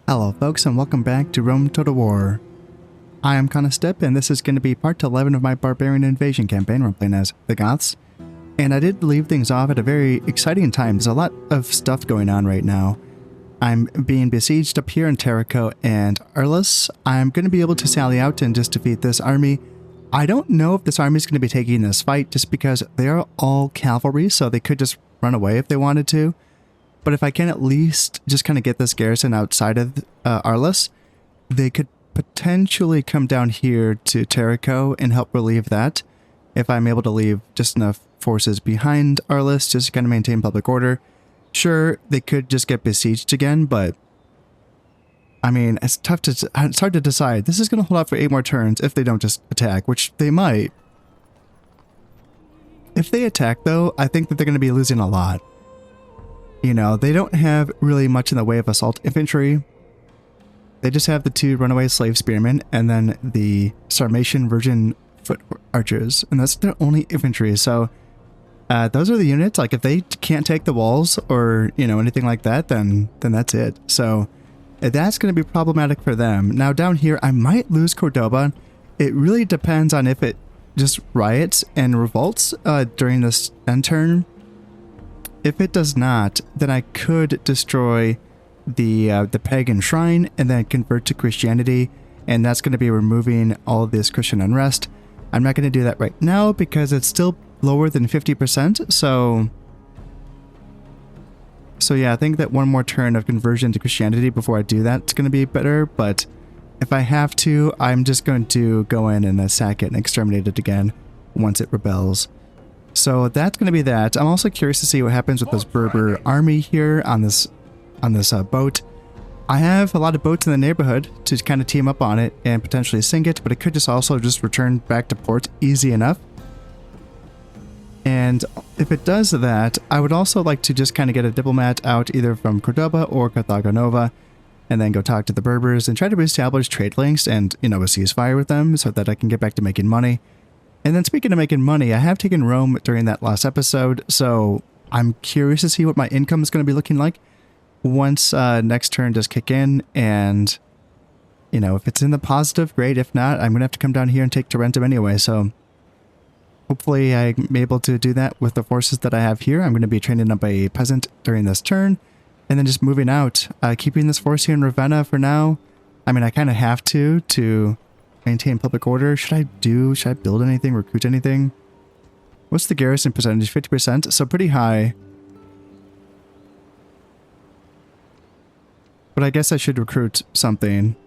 Hello folks and welcome back to Rome Total War. I am Step and this is going to be part 11 of my Barbarian invasion campaign where I'm playing as the Goths. And I did leave things off at a very exciting time. There's a lot of stuff going on right now. I'm being besieged up here in Terrico and Arlis. I'm going to be able to sally out and just defeat this army. I don't know if this army is going to be taking this fight just because they are all cavalry, so they could just run away if they wanted to. But if I can at least just kind of get this garrison outside of Arlis, they could potentially come down here to Terrico and help relieve that. If I'm able to leave just enough forces behind Arlis just to kind of maintain public order. Sure, they could just get besieged again, but I mean, it's hard to decide. This is going to hold out for 8 more turns if they don't just attack, which they might. If they attack though, I think that they're going to be losing a lot. You know, they don't have really much in the way of assault infantry. They just have the 2 runaway slave spearmen and then the Sarmatian virgin foot archers. And that's their only infantry. So those are the units. Like if they can't take the walls or, you know, anything like that, then that's it. So that's going to be problematic for them. Now down here, I might lose Cordoba. It really depends on if it just riots and revolts during this end turn. If it does not, then I could destroy the pagan shrine and then convert to Christianity, and that's going to be removing all of this Christian unrest. I'm not going to do that right now because it's still lower than 50%. So yeah, I think that one more turn of conversion to Christianity before I do that is going to be better. But if I have to, I'm just going to go in and sack it and exterminate it again once it rebels. So that's going to be that. I'm also curious to see what happens with this Berber army here on this boat. I have a lot of boats in the neighborhood to kind of team up on it and potentially sink it, but it could just also just return back to port easy enough. And if it does that, I would also like to just kind of get a diplomat out either from Cordoba or Carthago Nova and then go talk to the Berbers and try to reestablish trade links and, you know, a ceasefire with them so that I can get back to making money. And then speaking of making money, I have taken Rome during that last episode, so I'm curious to see what my income is going to be looking like once next turn does kick in. And, you know, if it's in the positive, great. If not, I'm going to have to come down here and take Tarentum anyway. So hopefully I'm able to do that with the forces that I have here. I'm going to be training up a peasant during this turn and then just moving out, keeping this force here in Ravenna for now. I mean, I kind of have to maintain public order. Should I build anything, recruit anything? What's the garrison percentage? 50%, so pretty high. But I guess I should recruit something.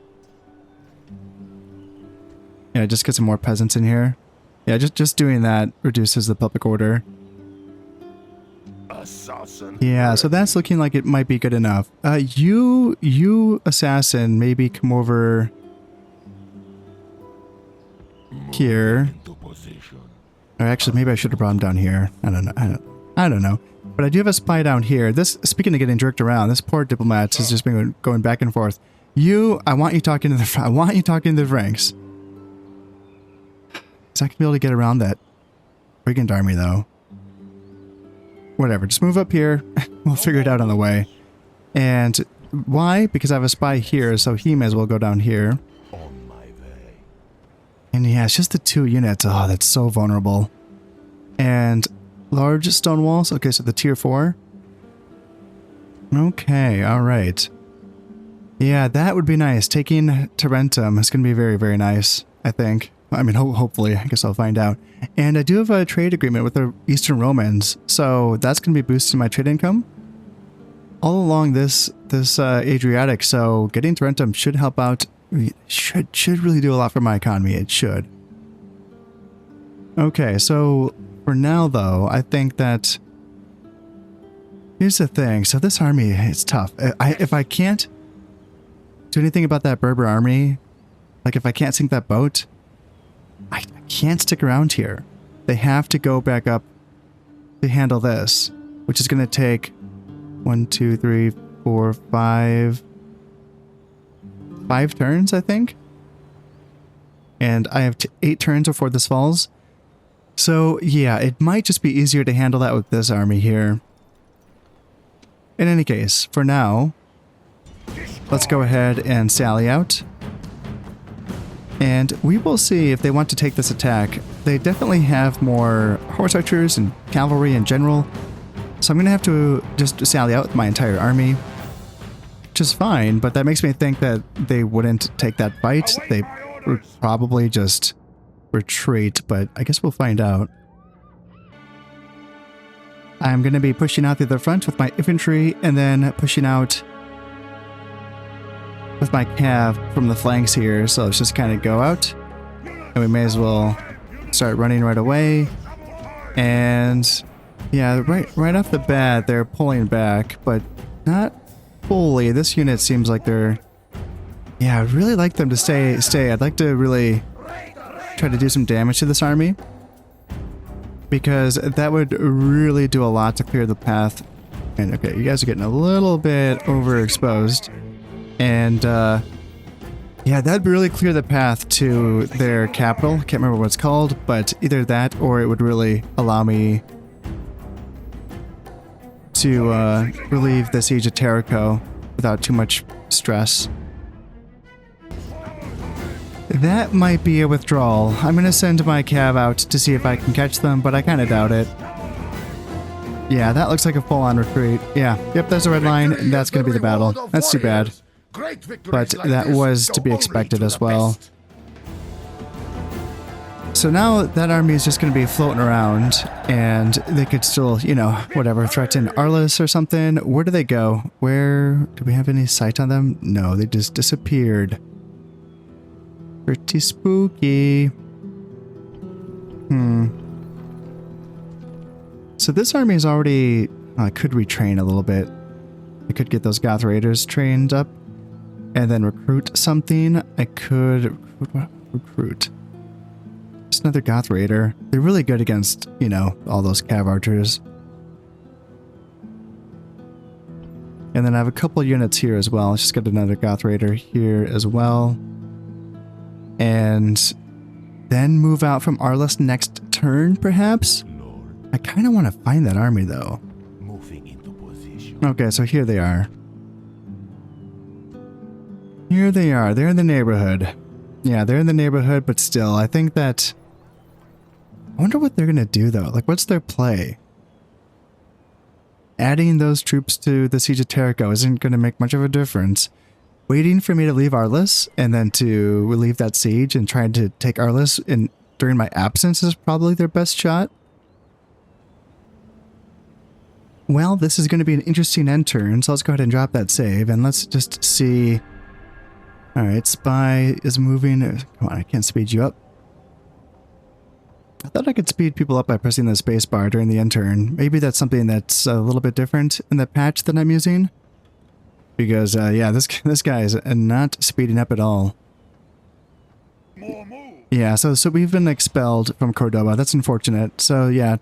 Yeah, just get some more peasants in here. Yeah, just doing that reduces the public order. Assassin. Yeah, so that's looking like it might be good enough. You assassin, maybe come over here. Or actually, maybe I should have brought him down here. I don't know. But I do have a spy down here. This, speaking of getting jerked around, this poor diplomat has just been going back and forth. I want you talking to the ranks. Is I gonna be able to get around that brigand army though? Whatever, just move up here. We'll figure it out on the way. And why? Because I have a spy here, so he may as well go down here. And yeah, it's just the 2 units. Oh, that's so vulnerable. And large stone walls. Okay, so the tier 4. Okay, all right. Yeah, that would be nice. Taking Tarentum is going to be very, very nice, I think. I mean, hopefully. I guess I'll find out. And I do have a trade agreement with the Eastern Romans, so that's going to be boosting my trade income all along this Adriatic. So getting Tarentum should help out. Should really do a lot for my economy. It should. Okay, so for now though, I think that here's the thing. So this army, it's tough. If I can't do anything about that Berber army, like if I can't sink that boat, I can't stick around here. They have to go back up to handle this, which is going to take 1, 2, 3, 4, 5 turns, I think. And I have 8 turns before this falls. So yeah, it might just be easier to handle that with this army here. In any case, for now, let's go ahead and sally out. And we will see if they want to take this attack. They definitely have more horse archers and cavalry in general. So I'm going to have to just sally out with my entire army. Which is fine, but that makes me think that they wouldn't take that fight. They would probably just retreat, but I guess we'll find out. I'm going to be pushing out through the front with my infantry and then pushing out with my cav from the flanks here. So let's just kind of go out and we may as well start running right away. And yeah, right off the bat, they're pulling back, but not fully. This unit seems like they're... Yeah, I'd really like them to stay. I'd like to really try to do some damage to this army, because that would really do a lot to clear the path. And okay, you guys are getting a little bit overexposed. And yeah, that'd really clear the path to their capital. Can't remember what it's called, but either that or it would really allow me to relieve the siege of Terrico without too much stress. That might be a withdrawal. I'm going to send my cav out to see if I can catch them, but I kind of doubt it. Yeah, that looks like a full-on retreat. Yeah, yep, there's a red line, and that's going to be the battle. That's too bad. But that was to be expected as well. So now that army is just going to be floating around, and they could still, you know, whatever, threaten Arliss or something. Where do they go? Where... Do we have any sight on them? No, they just disappeared. Pretty spooky. So this army is already... I could retrain a little bit. I could get those Goth Raiders trained up and then recruit something. I could... Recruit. Just another Goth Raider. They're really good against, you know, all those Cav Archers. And then I have a couple units here as well. Let's just get another Goth Raider here as well. And then move out from Arliss next turn, perhaps? I kind of want to find that army, though. Moving into position. Okay, so here they are. Here they are. They're in the neighborhood. Yeah, they're in the neighborhood, but still, I think that... I wonder what they're going to do, though. Like, what's their play? Adding those troops to the Siege of Terrico isn't going to make much of a difference. Waiting for me to leave Arliss and then to relieve that siege and trying to take Arliss during my absence is probably their best shot. Well, this is going to be an interesting end turn, so let's go ahead and drop that save and let's just see. Alright, Spy is moving. Come on, I can't speed you up. I thought I could speed people up by pressing the space bar during the end turn. Maybe that's something that's a little bit different in the patch that I'm using. Because, yeah, this guy is not speeding up at all. Yeah, so we've been expelled from Cordoba. That's unfortunate. So, yeah,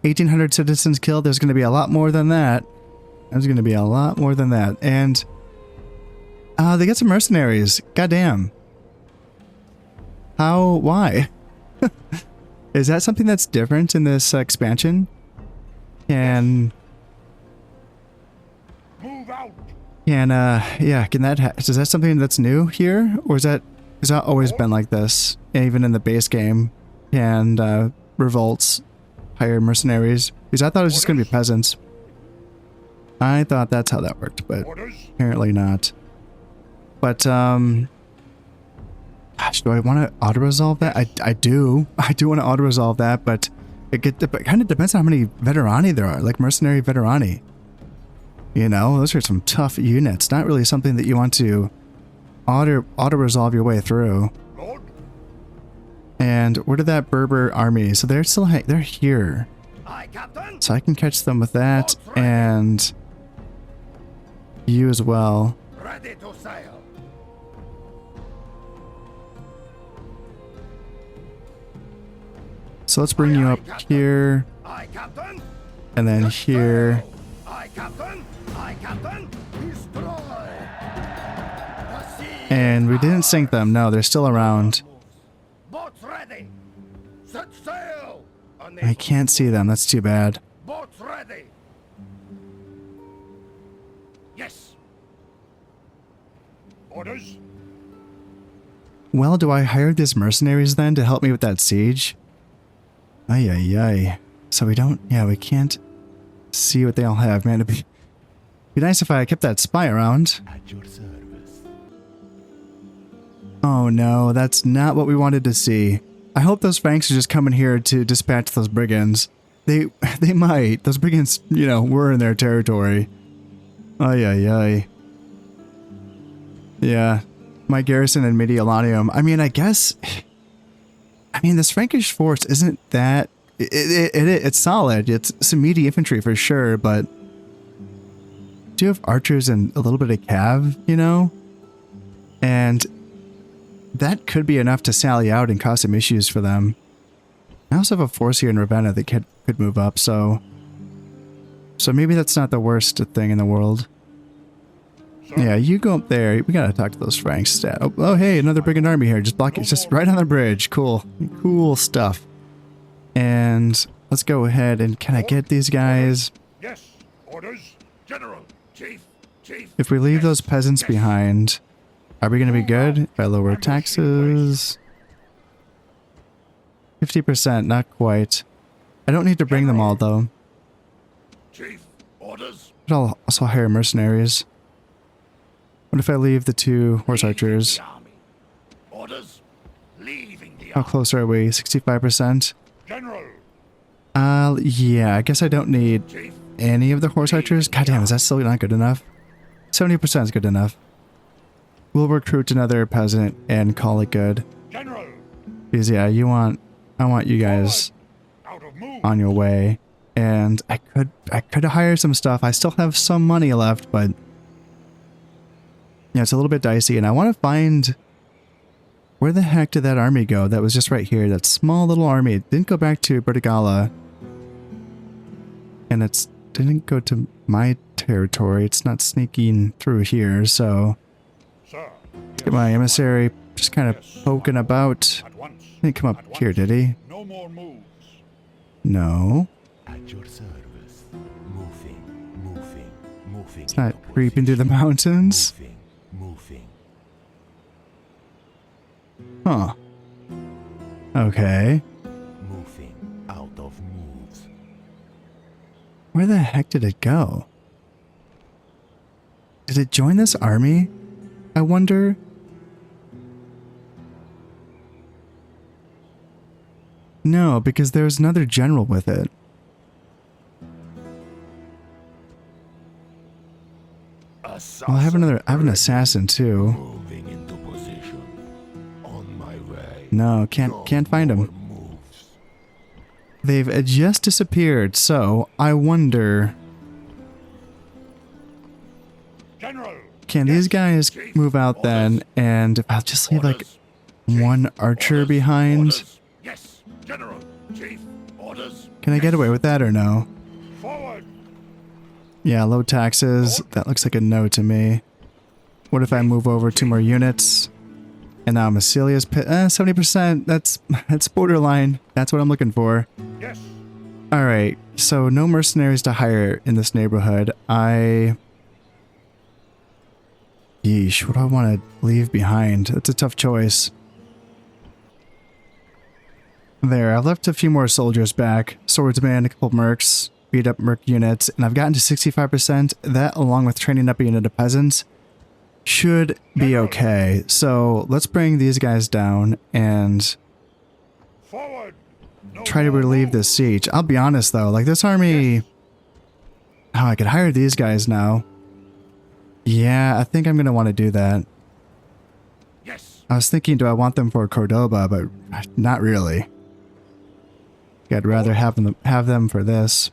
1,800 citizens killed. There's going to be a lot more than that. There's going to be a lot more than that. And, they got some mercenaries. Goddamn. How? Why? Is that something that's different in this expansion? Can is that something that's new here? Or has that always been like this? Even in the base game? And revolts hire mercenaries? Because I thought it was just going to be peasants. I thought that's how that worked, but apparently not. But, gosh, do I want to auto-resolve that? I do. I do want to auto-resolve that, but it kind of depends on how many veterani there are, like mercenary veterani. You know, those are some tough units. Not really something that you want to auto-resolve your way through. And where did that Berber army? So they're still they're here. So I can catch them with that, and you as well. Ready to sail. So let's bring you up here, and then here. And we didn't sink them. No, they're still around. I can't see them. That's too bad. Boats ready. Yes. Orders? Well, do I hire these mercenaries then to help me with that siege? Ay, ay, ay. So we don't... Yeah, we can't see what they all have, man. It'd be nice if I kept that spy around. At your service. Oh no, that's not what we wanted to see. I hope those Franks are just coming here to dispatch those brigands. They might. Those brigands, you know, were in their territory. Ay, ay, ay. Yeah. My garrison in Mediolanium. I mean, I guess... I mean, this Frankish force isn't that... It's solid. It's some meaty infantry for sure, but... do have archers and a little bit of cav, you know? And... that could be enough to sally out and cause some issues for them. I also have a force here in Ravenna that could move up, so... so maybe that's not the worst thing in the world. Yeah, you go up there. We gotta talk to those Franks. Oh, hey, another brigand army here. Just block it. Just right on the bridge. Cool. Cool stuff. And let's go ahead and can I get these guys? Yes. Orders. General. Chief. If we leave those peasants behind, are we gonna be good? If I lower taxes... 50%, not quite. I don't need to bring them all, though. Chief. Orders. But I'll also hire mercenaries. What if I leave the 2 horse archers? Orders. Leaving the How close are we? 65%? General. Yeah, I guess I don't need any of the horse archers. God damn, is that still not good enough? 70% is good enough. We'll recruit another peasant and call it good. General. Because yeah, I want you guys on your way. And I could hire some stuff. I still have some money left, but yeah, it's a little bit dicey, and I want to find... where the heck did that army go that was just right here? That small little army. It didn't go back to Bertigala. And it didn't go to my territory. It's not sneaking through here, so... Sir. Let's get my emissary just kind of poking about. He didn't come up here, did he? No more moves. No. At your service. Moving. It's not creeping through the mountains. Moving. Huh. Okay. Moving. Out of moves. Where the heck did it go? Did it join this army? I wonder. No, because there's another general with it. Well, I have an assassin too. Moving into position. On my way. No, can't find him. They've just disappeared, so I wonder. General. Can these guys move out then? And if I'll just leave like one archer behind. Yes, General. Chief. Orders. Can I get away with that or no? Forward. Yeah, low taxes. That looks like a no to me. What if I move over 2 more units? And now Massilia's pit. 70%. That's borderline. That's what I'm looking for. Yes. Alright, so no mercenaries to hire in this neighborhood. Yeesh, what do I want to leave behind? That's a tough choice. There, I've left a few more soldiers back. Swordsman, a couple mercs, beat up merc units, and I've gotten to 65%. That, along with training up a unit of peasants, should be okay. So let's bring these guys down and Forward. No try to more relieve moves. this siege. I'll be honest though, like this army... Oh, I could hire these guys now. Yeah, I think I'm going to want to do that. Yes. I was thinking, do I want them for Cordoba, but not really. I'd rather have them for this.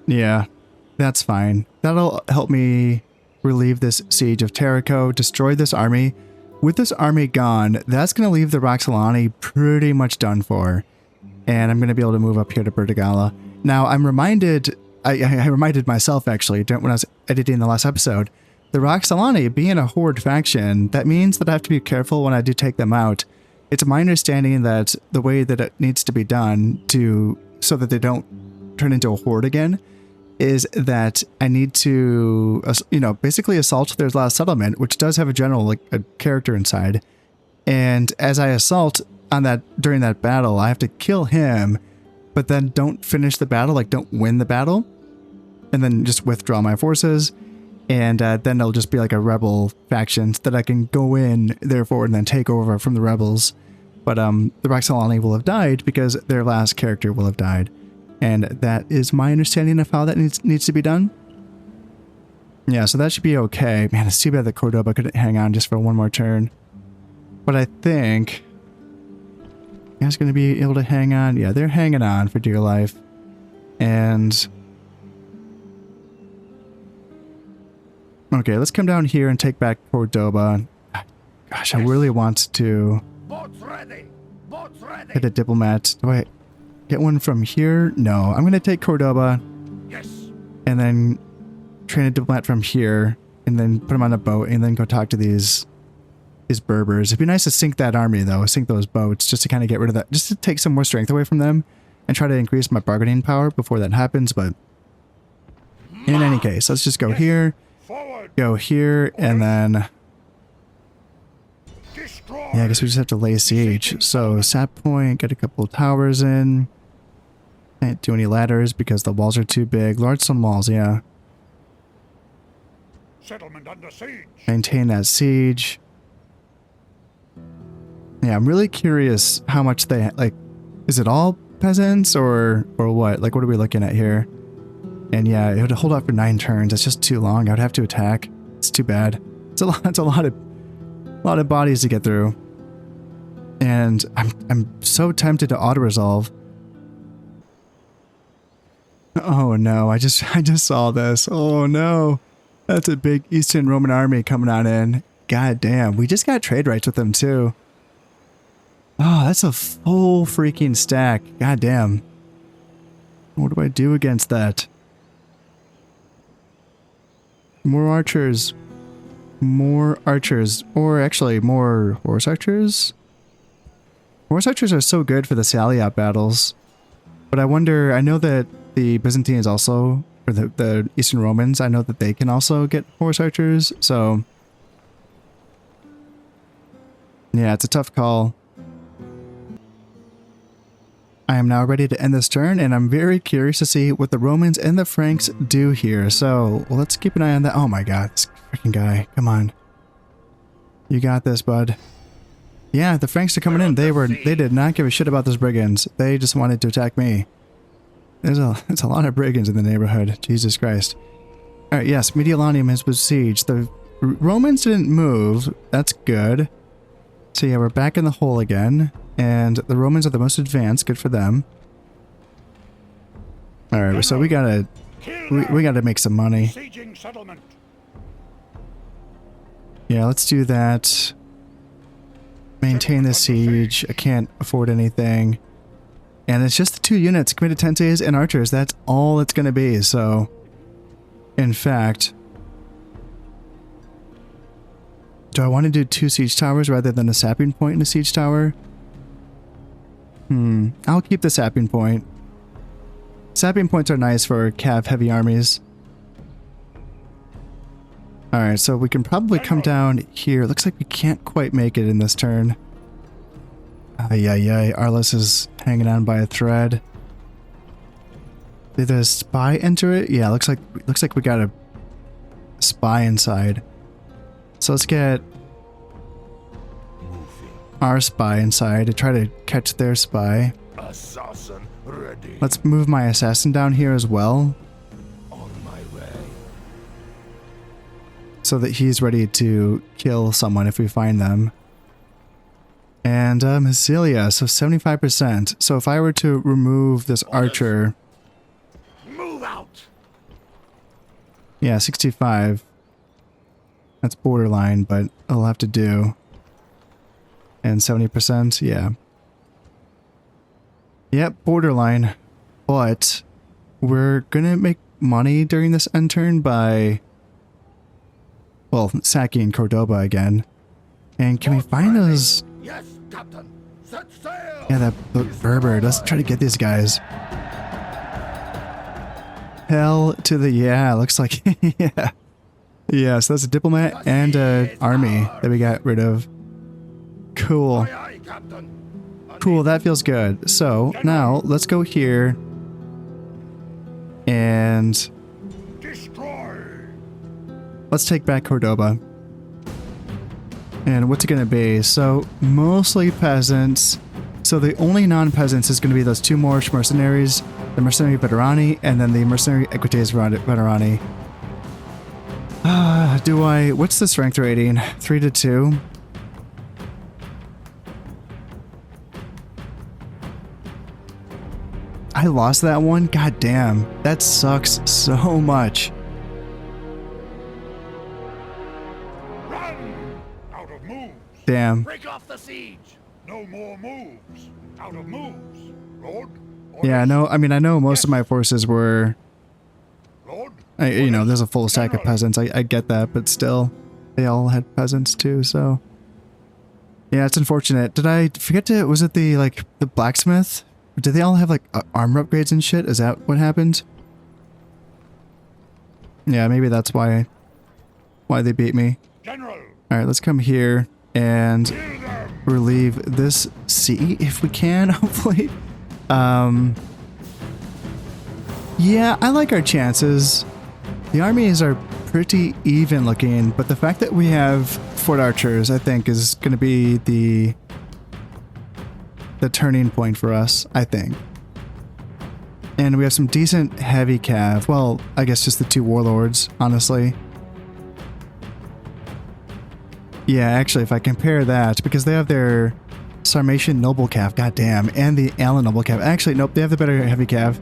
Yeah, that's fine. That'll help me relieve this siege of Terrico, destroy this army. With this army gone, that's going to leave the Roxolani pretty much done for. And I'm going to be able to move up here to Bertigala. Now, I'm reminded... I reminded myself, actually, when I was editing the last episode, the Roxolani being a horde faction, that means that I have to be careful when I do take them out. It's my understanding that the way that it needs to be done so that they don't turn into a horde again is that I need to, basically assault their last settlement, which does have a general, like a character inside. And as I assault on that, during that battle, I have to kill him, but then don't finish the battle, like don't win the battle, and then just withdraw my forces. And then it'll just be like a rebel faction that I can go in, therefore, and then take over from the rebels. But the Roxolani will have died because their last character will have died. And that is my understanding of how that needs to be done. Yeah, so that should be okay. Man, it's too bad that Cordoba couldn't hang on just for one more turn. But I think you guys going to be able to hang on. Yeah, they're hanging on for dear life. And okay, let's come down here and take back Cordoba. Gosh, I really want to hit a diplomat. Do I get one from here? No, I'm going to take Cordoba. Yes. And then train a diplomat from here. And then put him on a boat and then go talk to these Berbers. It'd be nice to sink that army, though. Sink those boats just to kind of get rid of that. Just to take some more strength away from them. And try to increase my bargaining power before that happens. But in any case, let's just go here. Go here. And then... yeah, I guess we just have to lay siege. So, sap point, get a couple of towers in. Can't do any ladders because the walls are too big. Large stone walls, yeah. Settlement under siege. Maintain that siege. Yeah, I'm really curious how much they, like, is it all peasants or what? Like, what are we looking at here? And yeah, it would hold out for 9 turns. That's just too long. I would have to attack. It's too bad. It's a lot of bodies to get through. And I'm so tempted to auto-resolve. Oh no, I just saw this. Oh no. That's a big Eastern Roman army coming on in. God damn, we just got trade rights with them too. Oh, that's a full freaking stack. God damn. What do I do against that? More archers. More archers. Or actually more horse archers? Horse archers are so good for the Saliot battles. But I wonder, I know that the Byzantines also, or the Eastern Romans, I know that they can also get horse archers, so... yeah, it's a tough call. I am now ready to end this turn, and I'm very curious to see what the Romans and the Franks do here. So, let's keep an eye on that. Oh my god, this freaking guy. Come on. You got this, bud. Yeah, the Franks are coming in. They did not give a shit about those brigands. They just wanted to attack me. There's a lot of brigands in the neighborhood. Jesus Christ. Alright, yes, Mediolanium is besieged. The Romans didn't move. That's good. So yeah, we're back in the hole again. And the Romans are the most advanced. Good for them. Alright, so we gotta make some money. Yeah, let's do that. Maintain the siege. I can't afford anything. And it's just the 2 units, committed and archers. That's all it's going to be. So, in fact, do I want to do 2 siege towers rather than a sapping point and a siege tower? I'll keep the sapping point. Sapping points are nice for cav heavy armies. Alright, so we can probably come down here. Looks like we can't quite make it in this turn. Ay. Arliss is hanging on by a thread. Did the spy enter it? Yeah, looks like we got a spy inside. So let's get our spy inside to try to catch their spy. Assassin ready. Let's move my assassin down here as well, On my way. so that he's ready to kill someone if we find them. And Massilia, so 75%. So if I were to remove this archer, Move out. yeah, 65. That's borderline, but it'll have to do. And 70%, yeah. Yep, borderline. But we're gonna make money during this end turn by, well, sacking Cordoba again. And can we find those? Yes, Captain. Set sail. sail! Yeah, that Yeah, the Berber. Let's try to get these guys. Hell to the yeah, looks like yeah. Yeah, so that's a diplomat and an army that we got rid of. Cool. Aye, aye, Captain. Cool, that feels good. So now let's go here and Destroy. let's take back Cordoba. And what's it going to be? So mostly peasants. So the only non-peasants is going to be those two Moorish mercenaries, the mercenary veterani and then the mercenary equites veterani. What's the strength rating? 3 to 2. I lost that one? God damn. That sucks so much. Run! Out of moves. Damn. Break off the siege. No more moves. Out of moves. Lord? Yeah, no, I mean, I know most of my forces were, Lord? you know, there's a full stack of peasants. I get that, but still, they all had peasants too, so. Yeah, it's unfortunate. Did I forget to, was it the, like, the blacksmith? Did they all have, like, armor upgrades and shit? Is that what happened? Yeah, maybe that's why they beat me. General. Alright, let's come here and relieve this sea if we can, hopefully. Yeah, I like our chances. The armies are pretty even looking, but the fact that we have Fort Archers, I think, is going to be the turning point for us, I think. And we have some decent heavy cav. Well, I guess just the two warlords, honestly. Yeah, actually, if I compare that, because they have their Sarmatian Noble Cav, goddamn, and the Allen Noble Cav. Actually, nope, they have the better heavy cav.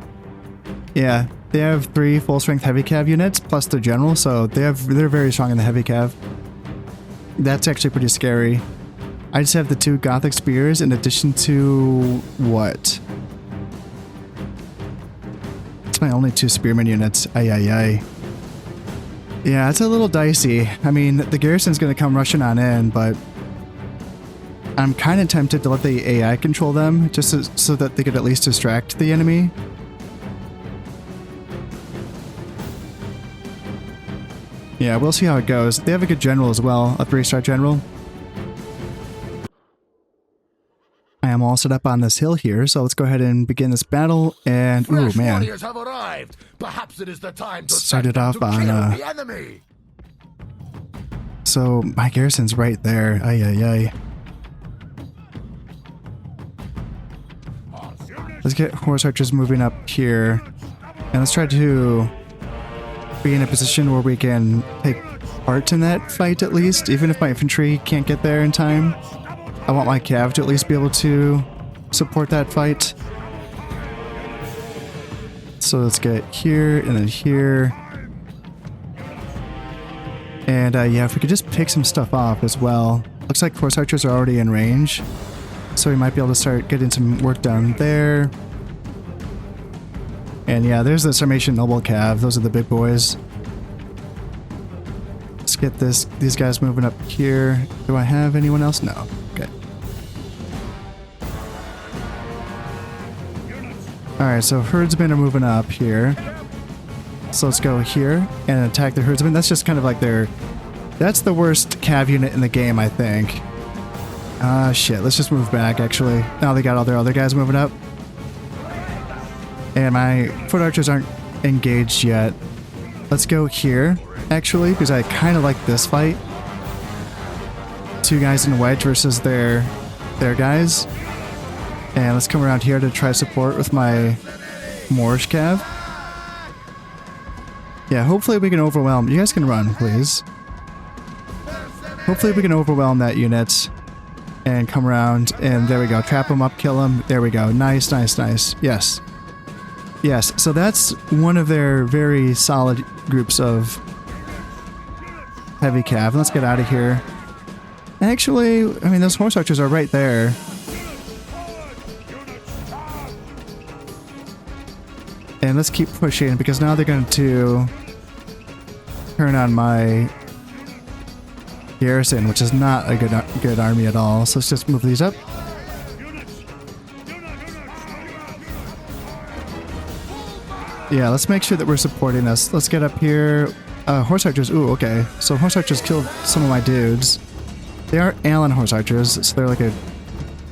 Yeah, they have 3 full-strength heavy cav units, plus their general, so they're very strong in the heavy cav. That's actually pretty scary. I just have the 2 Gothic spears in addition to what? It's my only 2 spearman units. Ay, ay, ay. Yeah, it's a little dicey. I mean, the garrison's going to come rushing on in, but I'm kind of tempted to let the AI control them, just so that they could at least distract the enemy. Yeah, we'll see how it goes. They have a good general as well, a 3-star general. I am all set up on this hill here, so let's go ahead and begin this battle. And ooh, man, warriors have arrived. Perhaps it is the time to started off to on kill the enemy. So my garrison's right there. Ay ay ay. Let's get horse archers moving up here, and let's try to be in a position where we can take part in that fight at least, even if my infantry can't get there in time. I want my cav to at least be able to support that fight. So let's get here and then here. And yeah, if we could just pick some stuff off as well. Looks like horse archers are already in range, so we might be able to start getting some work done there. And yeah, there's the Sarmatian Noble Cav. Those are the big boys. Let's get these guys moving up here. Do I have anyone else? No. Okay. Alright, so herdsmen are moving up here. So let's go here and attack the herdsmen. That's just kind of like that's the worst cav unit in the game, I think. Ah, shit. Let's just move back, actually. Now they got all their other guys moving up. And my foot archers aren't engaged yet. Let's go here, actually, because I kind of like this fight. 2 guys in a wedge versus their guys. And let's come around here to try support with my Moorish cav. Yeah, hopefully we can overwhelm. You guys can run, please. Hopefully we can overwhelm that unit and come around. And there we go. Trap him up, kill him. There we go. Nice, nice, nice. Yes. Yes, so that's one of their very solid groups of heavy cav. Let's get out of here. Actually, I mean, those horse archers are right there. And let's keep pushing, because now they're going to turn on my garrison, which is not a good army at all. So let's just move these up. Yeah, let's make sure that we're supporting this. Let's get up here. Horse archers. Ooh, okay. So horse archers killed some of my dudes. They are Allen horse archers, so they're like a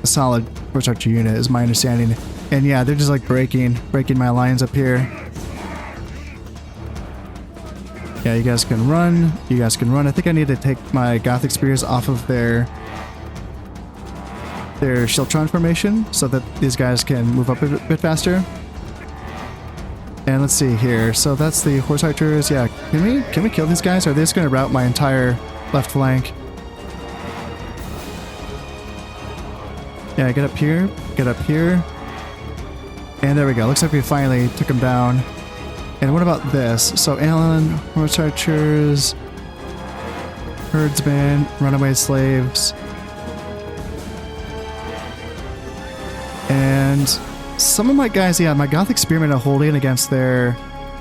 solid horse archer unit, is my understanding. And yeah, they're just like breaking my lines up here. Yeah, you guys can run. You guys can run. I think I need to take my Gothic spears off of their Shiltron formation so that these guys can move up a bit faster. And let's see here. So that's the horse archers. Yeah, can we kill these guys? Or are they just going to rout my entire left flank? Yeah, get up here. Get up here. And there we go. Looks like we finally took them down. And what about this? So Allen, horse archers, herdsmen, runaway slaves. And some of my guys, yeah, my Gothic spearmen are holding against their...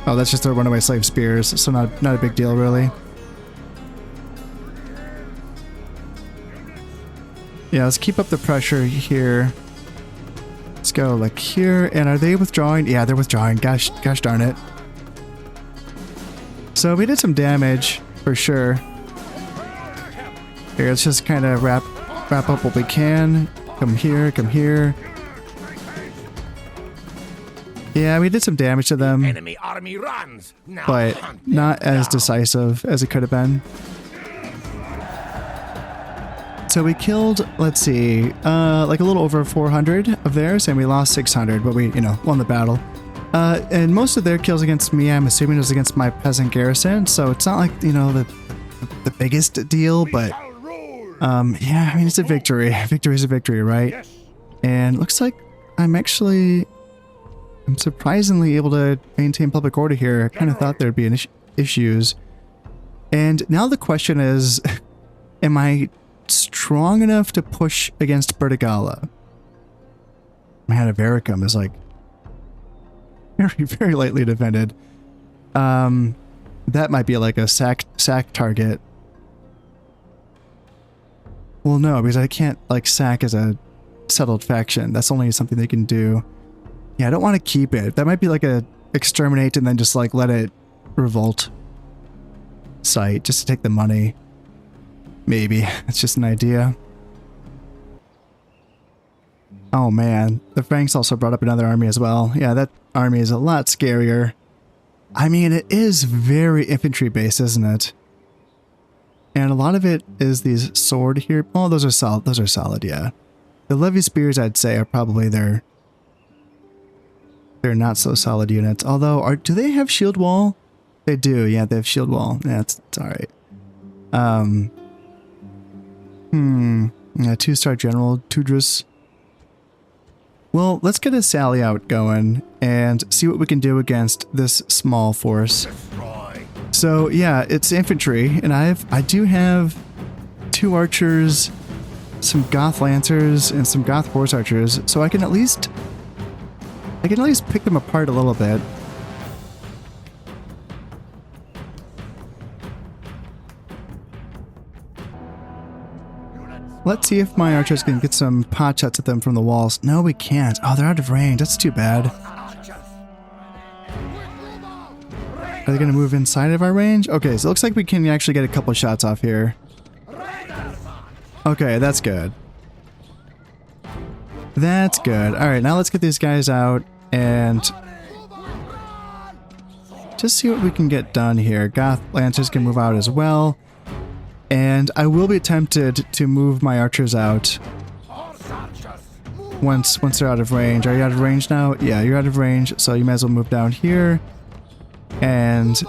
Oh, that's just their runaway slave spears, so not a big deal, really. Yeah, let's keep up the pressure here. Let's go like here. And are they withdrawing? Yeah, they're withdrawing. Gosh darn it. So we did some damage, for sure. Here, let's just kind of wrap up what we can. Come here, come here. Yeah, we did some damage to them, Enemy army runs. Now but hunt not them as down. decisive as it could have been. So we killed, let's see, like a little over 400 of theirs, and we lost 600, but we, won the battle. And most of their kills against me, I'm assuming, was against my peasant garrison, so it's not like, the biggest deal, but, yeah, I mean, it's a victory. Victory is a victory, right? Yes. And it looks like I'm surprisingly able to maintain public order here. I kind of thought there'd be issues. And now the question is, am I strong enough to push against Bertigala? Man, Avaricum is like very, very lightly defended. That might be like a sack target. Well, no, because I can't like sack as a settled faction. That's only something they can do. Yeah, I don't want to keep it. That might be like a exterminate and then just like let it revolt site just to take the money. Maybe. It's just an idea. Oh man, the Franks also brought up another army as well. Yeah, that army is a lot scarier. I mean, it is very infantry based, isn't it? And a lot of it is these sword here. Oh, those are solid. Those are solid, yeah. The levy spears, I'd say, are probably they're not so solid units. Although, do they have shield wall? They do, yeah, they have shield wall. Yeah, it's alright. Yeah, 2-star General Tudrus. Well, let's get a sally out going and see what we can do against this small force. Destroy. So yeah, it's infantry, and I do have 2 archers, some Goth lancers, and some Goth horse archers, so I can at least pick them apart a little bit. Let's see if my archers can get some pot shots at them from the walls. No, we can't. Oh, they're out of range. That's too bad. Are they going to move inside of our range? Okay, so it looks like we can actually get a couple shots off here. Okay, that's good. That's good. Alright, now let's get these guys out and just see what we can get done here. Goth Lancers can move out as well. And I will be tempted to move my archers out once they're out of range. Are you out of range now? Yeah, you're out of range, so you might as well move down here. And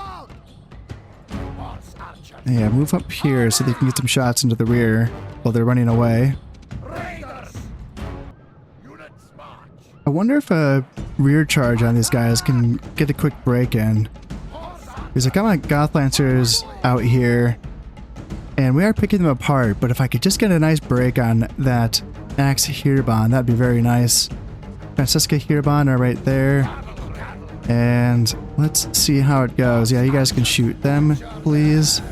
yeah, move up here so they can get some shots into the rear while they're running away. I wonder if a rear charge on these guys can get a quick break in. Because I got my Goth Lancers out here, and we are picking them apart, but if I could just get a nice break on that Axe Hirban, that'd be very nice. Francisca Hirban are right there. And let's see how it goes. Yeah, you guys can shoot them, please.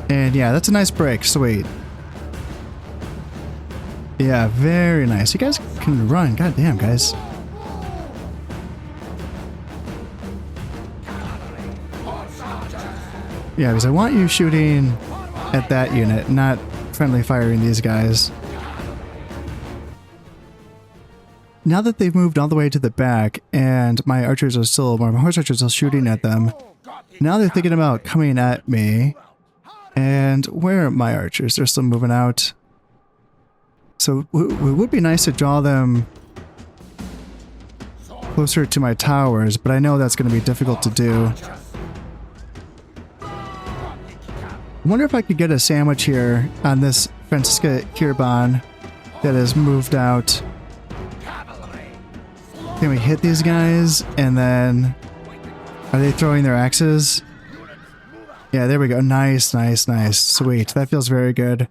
And yeah, that's a nice break. Sweet. Yeah, very nice. You guys can run. God damn, guys. Yeah, because I want you shooting at that unit, not friendly firing these guys. Now that they've moved all the way to the back and my archers are still, my horse archers are shooting at them, now they're thinking about coming at me. And where are my archers? They're still moving out. So it would be nice to draw them closer to my towers, but I know that's going to be difficult to do. I wonder if I could get a sandwich here on this Francisca Kirban that has moved out. Can we hit these guys? And then... Are they throwing their axes? Yeah, there we go. Nice, nice, nice. Sweet. That feels very good.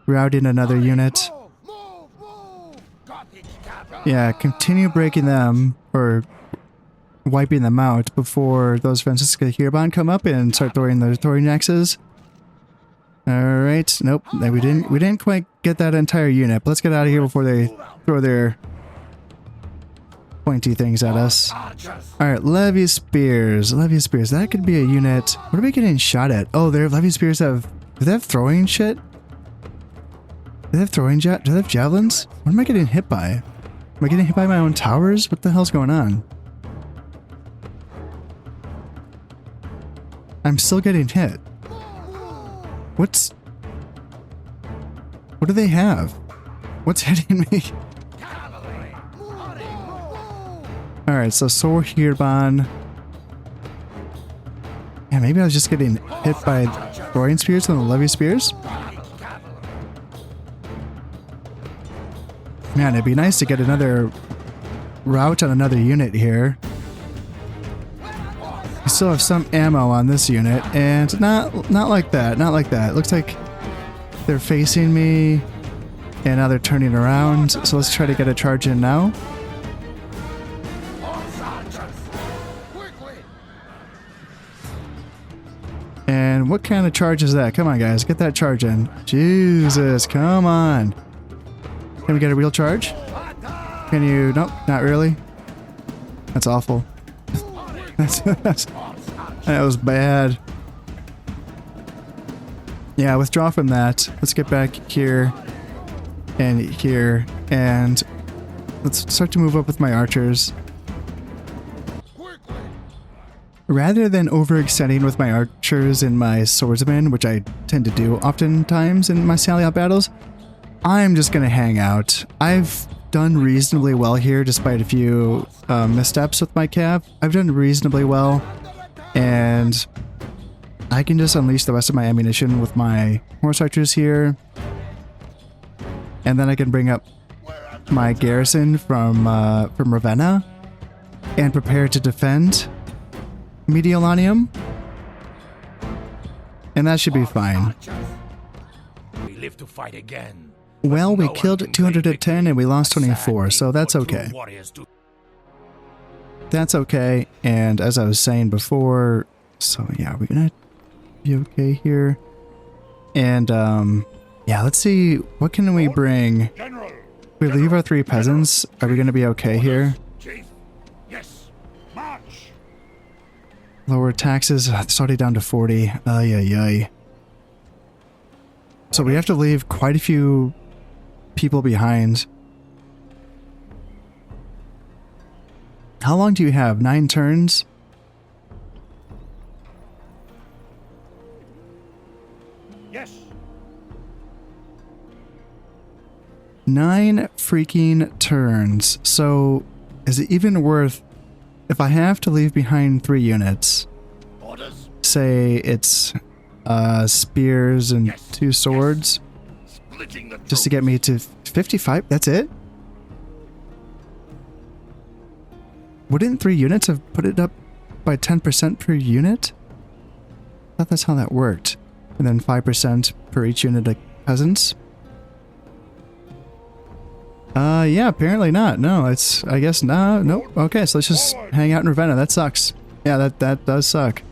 Routing another unit. Yeah, continue breaking them, or wiping them out before those Francisca Kirban come up and start throwing their throwing axes. Alright, nope, we didn't quite get that entire unit, but let's get out of here before they throw their pointy things at us. Alright, Levy Spears. Levy Spears, that could be a unit. What are we getting shot at? Oh, their Levy Spears do they have throwing shit? Do they have throwing do they have javelins? What am I getting hit by? Am I getting hit by my own towers? What the hell's going on? I'm still getting hit. What do they have? What's hitting me? Alright, so Sorhirban. Yeah, maybe I was just getting hit by throwing spears and the Levy Spears? Man, it'd be nice to get another route on another unit here. We still have some ammo on this unit, and not like that, not like that. It looks like they're facing me, and now they're turning around, so let's try to get a charge in now. And what kind of charge is that? Come on, guys, get that charge in. Jesus, come on. Can we get a real charge? Can you? Nope, not really. That's awful. That was bad. Yeah, withdraw from that. Let's get back here and here, and let's start to move up with my archers. Rather than overextending with my archers and my swordsmen, which I tend to do oftentimes in my sally out battles, I'm just gonna hang out. I've done reasonably well here despite a few missteps with my cav. I've done reasonably well, and I can just unleash the rest of my ammunition with my horse archers here, and then I can bring up my garrison from Ravenna and prepare to defend Mediolanium, and that should be fine. We live to fight again. Well, we killed 210 and we lost 24, so that's okay. That's okay, and as I was saying before, so yeah, we're gonna be okay here. And yeah, let's see, what can we bring? We leave our 3 peasants. Are we gonna be okay here? Yes. March. Lower taxes, it's already down to 40. Ay, ay, ay. So we have to leave quite a few people behind. How long do you have? 9 turns? Yes. 9 freaking turns. So is it even worth, if I have to leave behind 3 units, Orders. say it's spears and 2 swords, just to get me to 55? That's it? Wouldn't 3 units have put it up by 10% per unit? I thought that's how that worked. And then 5% per each unit of peasants? Yeah, apparently not. No, it's, I guess, no, nope. Okay, so let's just hang out in Ravenna. That sucks. Yeah, that does suck.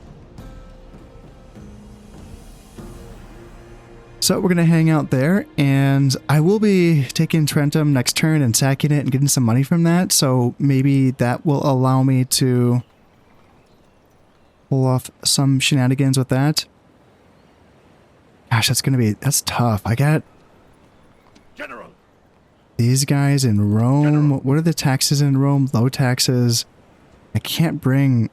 So we're going to hang out there, and I will be taking Trentum next turn and sacking it and getting some money from that, so maybe that will allow me to pull off some shenanigans with that. Gosh, that's tough. I got General. these guys in Rome. What are the taxes in Rome? Low taxes. I can't bring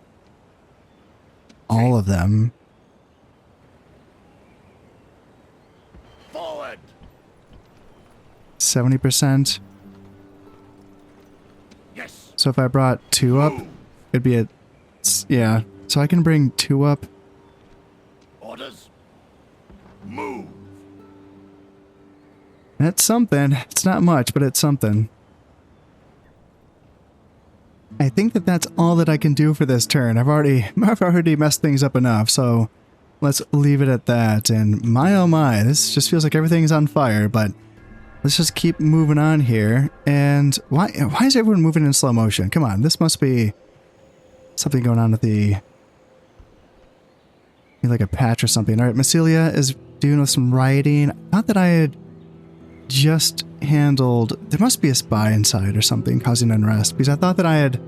all of them. Forward. 70%. Yes. So if I brought 2 up, it'd be yeah. So I can bring 2 up. Orders. Move. That's something. It's not much, but it's something. I think that's all that I can do for this turn. I've already messed things up enough, so let's leave it at that. And my oh my, this just feels like everything's on fire, but let's just keep moving on here. And why is everyone moving in slow motion? Come on, this must be something going on with like a patch or something. All right, Massilia is doing some rioting. Not that I had just handled. There must be a spy inside or something causing unrest, because I thought that I'd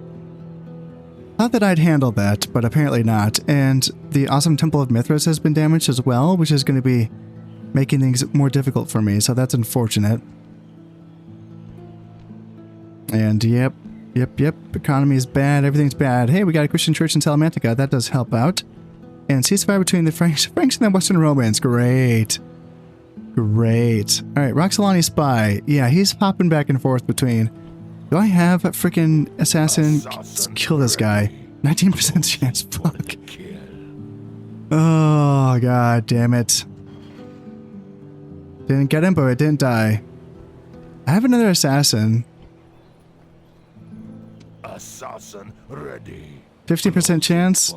handled that, but apparently not. And the awesome Temple of Mithras has been damaged as well, which is going to be making things more difficult for me, so that's unfortunate. And yep, economy is bad, everything's bad. Hey, we got a Christian church in Salamantica, that does help out. And ceasefire between the Franks and the Western Romans, great. Great. Alright, Roxolani spy. Yeah, he's hopping back and forth between. Do I have a freaking assassin? Let's kill this guy. 19% chance. Fuck. Oh, god damn it. Didn't get him, but it didn't die. I have another assassin. Assassin ready. 50% chance.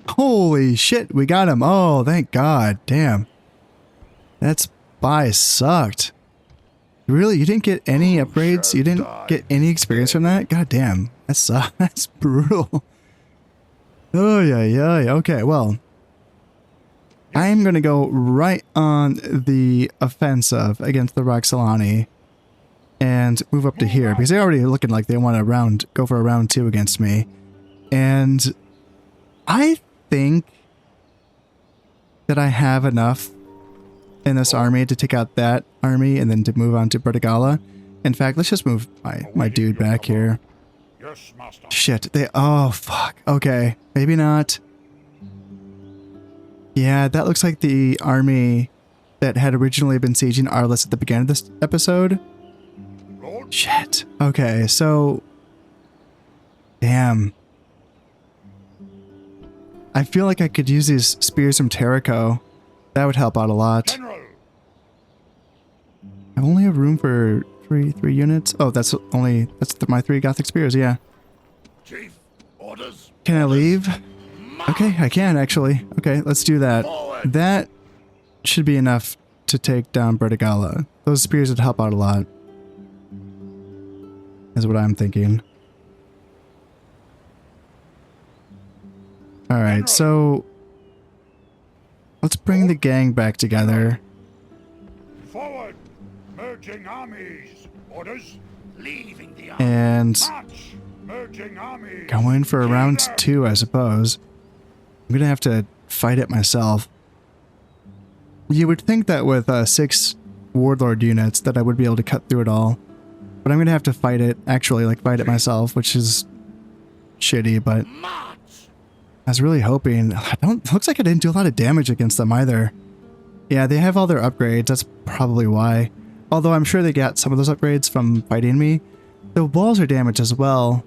Holy shit, we got him. Oh, thank god. Damn. That spy sucked. Really? You didn't get any upgrades? You didn't get any experience from that? God damn. That sucks. That's brutal. Oh, yeah. Okay, well. I'm going to go right on the offensive against the Roxolani and move up to here, because they're already looking like they want to go for a round 2 against me. And I think that I have enough in this army to take out that army and then to move on to Bertigala. In fact, let's just move my dude back here. Yes, master. Shit, oh fuck. Okay, maybe not. Yeah, that looks like the army that had originally been sieging Arliss at the beginning of this episode. Lord. Shit. Okay, so damn. I feel like I could use these spears from Terrico. That would help out a lot. General. I only have room for three units. Oh, that's my 3 Gothic spears, yeah. Chief. Orders. Can I leave? Okay, I can actually. Okay, let's do that. Forward. That should be enough to take down Bertigala. Those spears would help out a lot. Is what I'm thinking. Alright, so let's bring the gang back together. Forward. Merging armies. Orders. Leaving the army. And March. Merging armies. go in for a round 2, I suppose. I'm gonna have to fight it myself. You would think that with 6 warlord units that I would be able to cut through it all. But I'm gonna have to fight it, actually, like fight it myself, which is shitty, but March. I was really hoping. Looks like I didn't do a lot of damage against them either. Yeah, they have all their upgrades, that's probably why. Although I'm sure they got some of those upgrades from fighting me. The walls are damaged as well.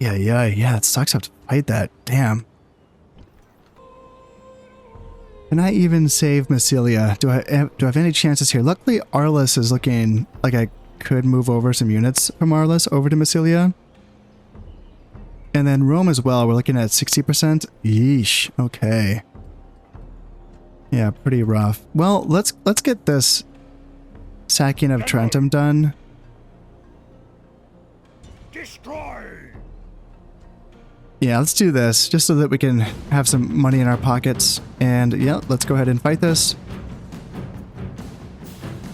Yeah, it sucks to have to fight that. Damn. Can I even save Massilia? Do I have any chances here? Luckily, Arliss is looking like I could move over some units from Arliss over to Massilia. And then Rome as well, we're looking at 60%. Yeesh, okay. Yeah, pretty rough. Well, let's get this sacking of Trentum done. Destroy. Yeah, let's do this, just so that we can have some money in our pockets. And yeah, let's go ahead and fight this.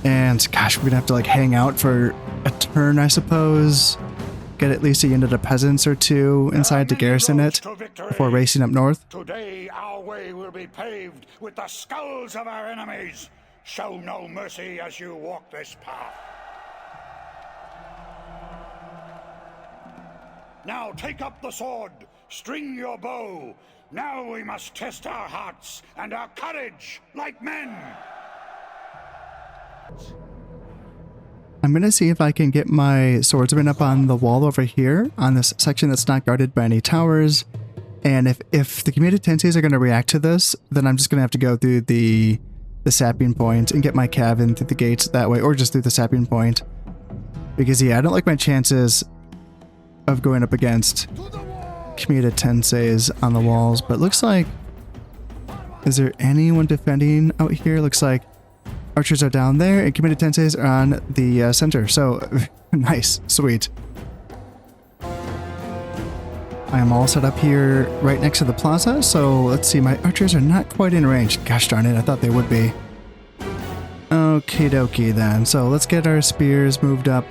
And gosh, we're gonna have to like hang out for a turn, I suppose. get at least a unit of peasants or two inside to garrison it before racing up north. Today our way will be paved with the skulls of our enemies. Show no mercy as you walk this path. Now take up the sword, string your bow. Now we must test our hearts and our courage like men. I'm going to see if I can get my swordsman up on the wall over here on this section that's not guarded by any towers. And if the community tenses are going to react to this, then I'm just going to have to go through the sapping point and get my cav in through the gates that way, or just through the sapping point. Because yeah, I don't like my chances of going up against community tenses on the walls. But it looks like, is there anyone defending out here? Looks like archers are down there and committed tenses are on the center. So nice, sweet. I am all set up here right next to the plaza. So let's see, my archers are not quite in range. Gosh darn it, I thought they would be. Okie dokie then. So let's get our spears moved up.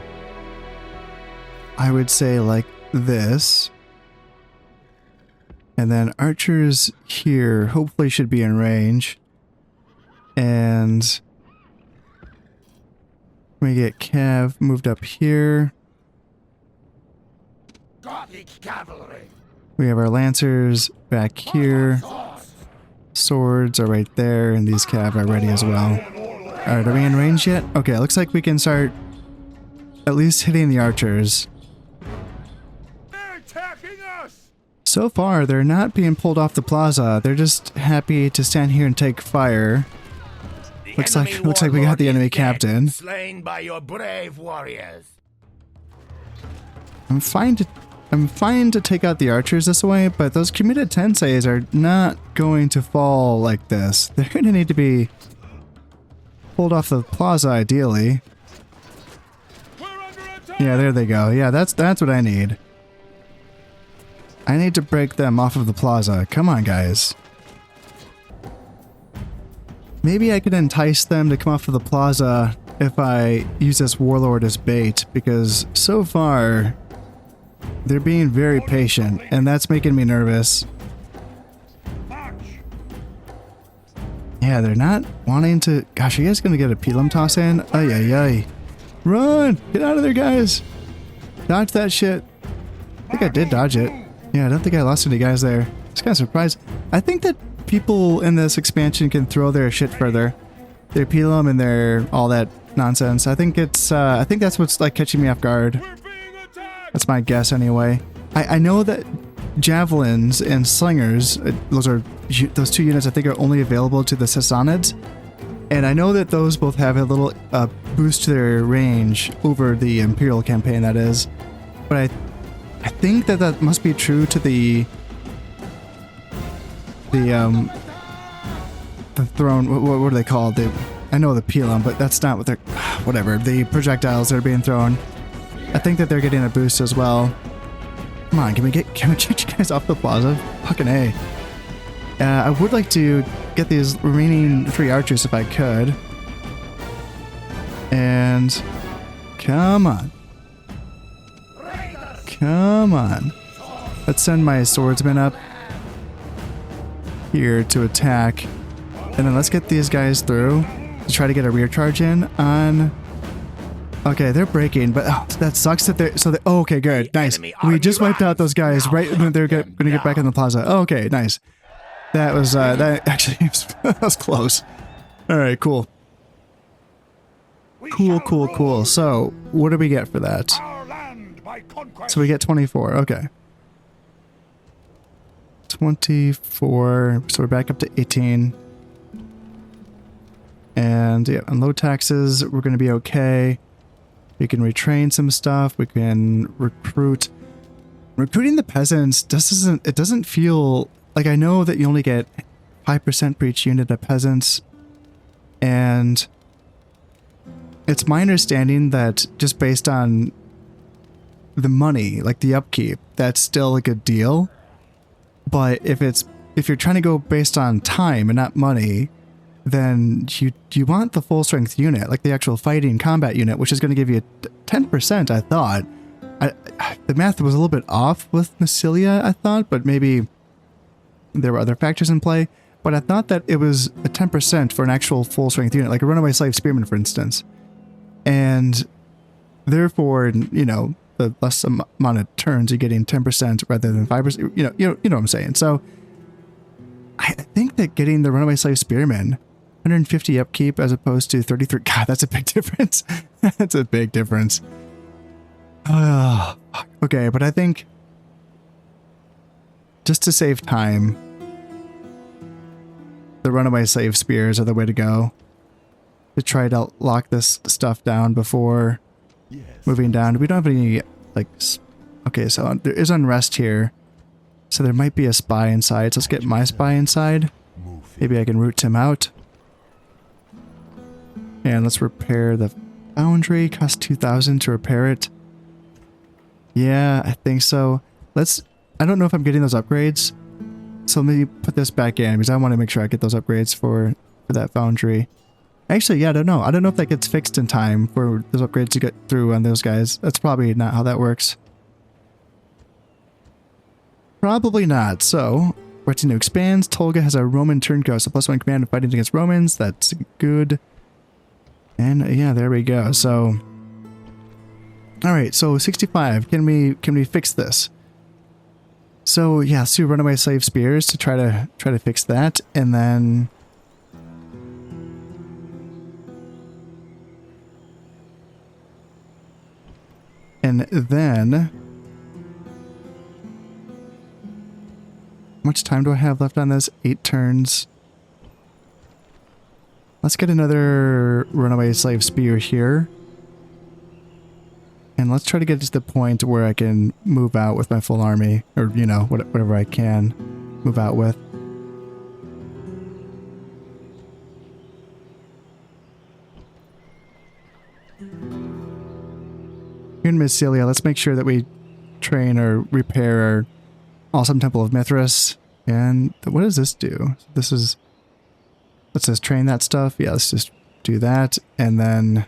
I would say like this. And then archers here hopefully should be in range. And we get cav moved up here. Gothic cavalry. We have our lancers back here. Swords are right there, and these cav are ready as well. Alright, are we in range yet? Okay, looks like we can start at least hitting the archers. They're attacking us. So far, they're not being pulled off the plaza. They're just happy to stand here and take fire. Looks like we got the enemy captain. Slain by your brave warriors. I'm fine to take out the archers this way, but those committed tenseis are not going to fall like this. They're going to need to be pulled off the plaza ideally. Yeah, there they go. Yeah, that's what I need. I need to break them off of the plaza. Come on, guys. Maybe I could entice them to come off of the plaza if I use this warlord as bait, because so far they're being very patient, and that's making me nervous. Yeah, they're not wanting to... Gosh, are you guys going to get a pelum toss in? Ay, ay, ay. Run! Get out of there, guys! Dodge that shit. I think I did dodge it. Yeah, I don't think I lost any guys there. I was kind of surprised. I think that people in this expansion can throw their shit further. Their pelum and their all that nonsense. I think it's I think that's what's like catching me off guard. That's my guess anyway. I know that javelins and slingers, those two units I think are only available to the Sassanids. And I know that those both have a little boost to their range over the Imperial campaign, that is. But I think that must be true to the thrown, what are they called? I know the pelum, but that's not what they're, whatever, the projectiles that are being thrown. I think that they're getting a boost as well. Come on, can we get you guys off the plaza? Fucking A. I would like to get these remaining 3 archers if I could. And come on. Come on. Let's send my swordsman up here to attack. And then let's get these guys through to try to get a rear charge in on... Okay, they're breaking, but that sucks that they're... So oh, okay, good. Nice. We just wiped out those guys right when they're going to get back in the plaza. Oh, okay, nice. That was... that actually... that was close. Alright, cool. Cool. So, what do we get for that? So we get 24. Okay. 24. So we're back up to 18. And yeah, on low taxes, we're going to be okay. We can retrain some stuff. We can recruit. Recruiting the peasants doesn't feel like, I know that you only get 5% per each unit of peasants. And it's my understanding that just based on the money, like the upkeep, that's still a good deal. But if you're trying to go based on time and not money, then you want the full strength unit, like the actual fighting combat unit, which is going to give you 10%, I thought. the math was a little bit off with Massilia, I thought, but maybe there were other factors in play. But I thought that it was a 10% for an actual full strength unit, like a runaway slave spearman, for instance. And therefore, you know, the less amount of turns, you're getting 10% rather than 5%. You know what I'm saying. So I think that getting the runaway slave spearman, 150 upkeep as opposed to 33. God, that's a big difference. That's a big difference. Okay, but I think just to save time, the runaway slave spears are the way to go. To try to lock this stuff down before moving down. We don't have any, like, okay, so there is unrest here. So there might be a spy inside. So let's get my spy inside. Maybe I can root him out. And let's repair the foundry. Costs 2,000 to repair it. Yeah, I think so. I don't know if I'm getting those upgrades. So let me put this back in because I want to make sure I get those upgrades for that foundry. Actually, yeah, I don't know. I don't know if that gets fixed in time for those upgrades to get through on those guys. That's probably not how that works. Probably not. So, Retinue expands. Tolga has a Roman turncoat, so +1 command of fighting against Romans. That's good. And yeah, there we go. So, all right. So 65. Can we fix this? So yeah, let's do runaway slave spears to try to fix that, and then. How much time do I have left on this? 8 turns. Let's get another runaway slave spear here. And let's try to get to the point where I can move out with my full army. Or, you know, whatever I can move out with. Here in Massilia, let's make sure that we train or repair our awesome Temple of Mithras. And what does this do? This is... Let's just train that stuff. Yeah, let's just do that. And then...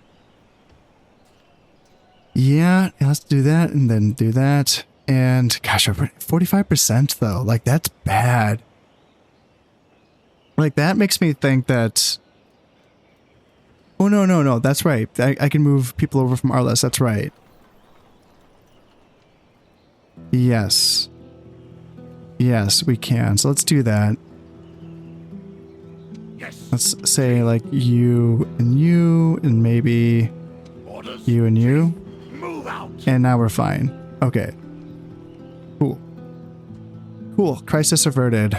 Yeah, let's do that and then do that. And gosh, 45% though. Like, that's bad. Like, that makes me think that... Oh, no. That's right. I can move people over from Arles. That's right. Yes. Yes, we can. So let's do that. Yes. Let's say like you and maybe Orders. you and you. Move out. And now we're fine. Okay. Cool. Cool. Crisis averted.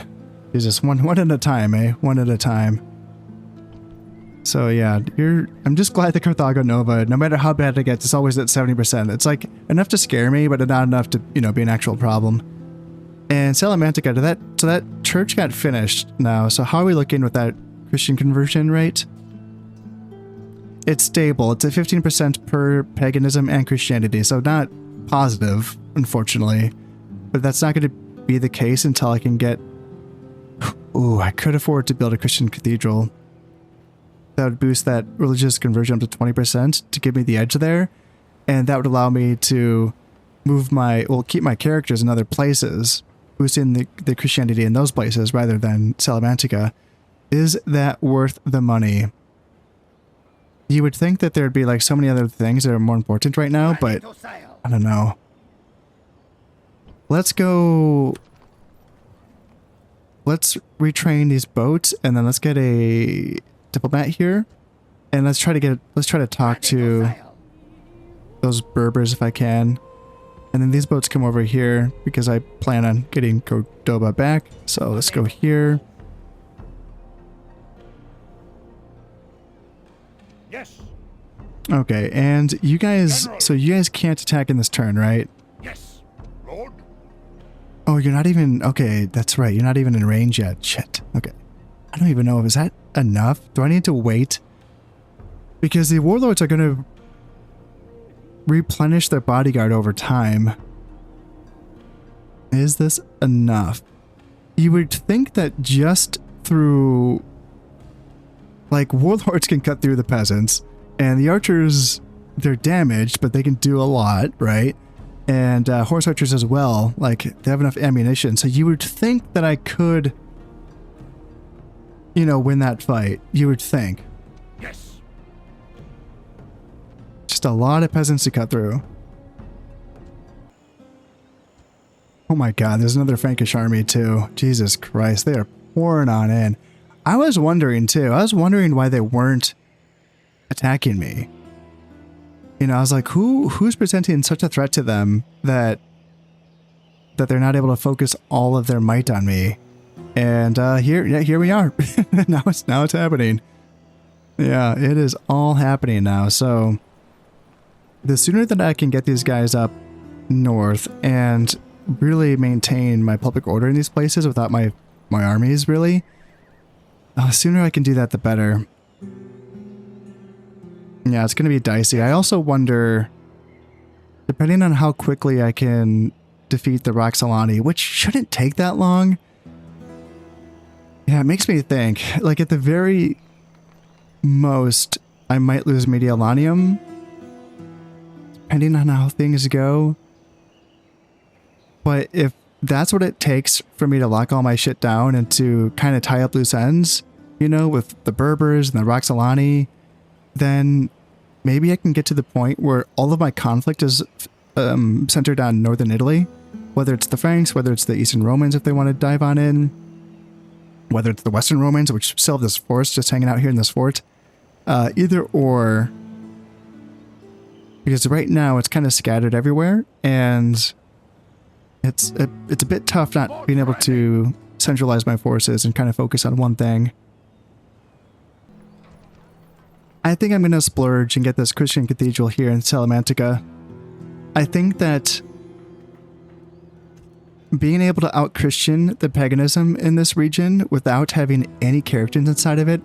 Jesus, one at a time, eh? One at a time. So yeah, I'm just glad that Carthago Nova, no matter how bad it gets, it's always at 70%. It's like enough to scare me, but not enough to, you know, be an actual problem. And Salamantica, so that church got finished now. So how are we looking with that Christian conversion rate? It's stable. It's at 15% per paganism and Christianity. So not positive, unfortunately. But that's not going to be the case until I can get... Ooh, I could afford to build a Christian cathedral. That would boost that religious conversion up to 20% to give me the edge there. And that would allow me to keep my characters in other places, boosting the Christianity in those places rather than Salamantica. Is that worth the money? You would think that there'd be like so many other things that are more important right now, but I don't know. Let's go... Let's retrain these boats, and then let's get a diplomat here, and let's try to talk to those Berbers if I can. And then these boats come over here because I plan on getting Cordoba back. So let's go here. Yes. Okay, and you guys, so you guys can't attack in this turn, right? Yes, Lord. Oh, you're not even, okay, that's right. You're not even in range yet. Shit. Okay. I don't even know. Is that enough? Do I need to wait? Because the warlords are going to replenish their bodyguard over time. Is this enough? You would think that just through... Like, warlords can cut through the peasants, and the archers, they're damaged, but they can do a lot, right? and horse archers as well. Like, they have enough ammunition, so you would think that I could, you know, win that fight. You would think. Yes. Just a lot of peasants to cut through. Oh my god, there's another Frankish army too. Jesus Christ, they are pouring on in. I was wondering too. I was wondering why they weren't attacking me. You know, I was like, who's presenting such a threat to them that they're not able to focus all of their might on me? And here we are. now it's happening. Yeah, it is all happening now. So the sooner that I can get these guys up north and really maintain my public order in these places without my armies, really, the sooner I can do that, the better. Yeah, it's going to be dicey. I also wonder, depending on how quickly I can defeat the Roxolani, which shouldn't take that long. Yeah, it makes me think, like, at the very most, I might lose Mediolanium, depending on how things go. But if that's what it takes for me to lock all my shit down and to kind of tie up loose ends, you know, with the Berbers and the Roxolani, then maybe I can get to the point where all of my conflict is centered on northern Italy, whether it's the Franks, whether it's the Eastern Romans if they want to dive on in, whether it's the Western Romans, which still have this force just hanging out here in this fort, either or, because right now it's kind of scattered everywhere, and it's a bit tough not being able to centralize my forces and kind of focus on one thing. I think I'm going to splurge and get this Christian cathedral here in Salamantica. I think that being able to out-Christian the paganism in this region without having any characters inside of it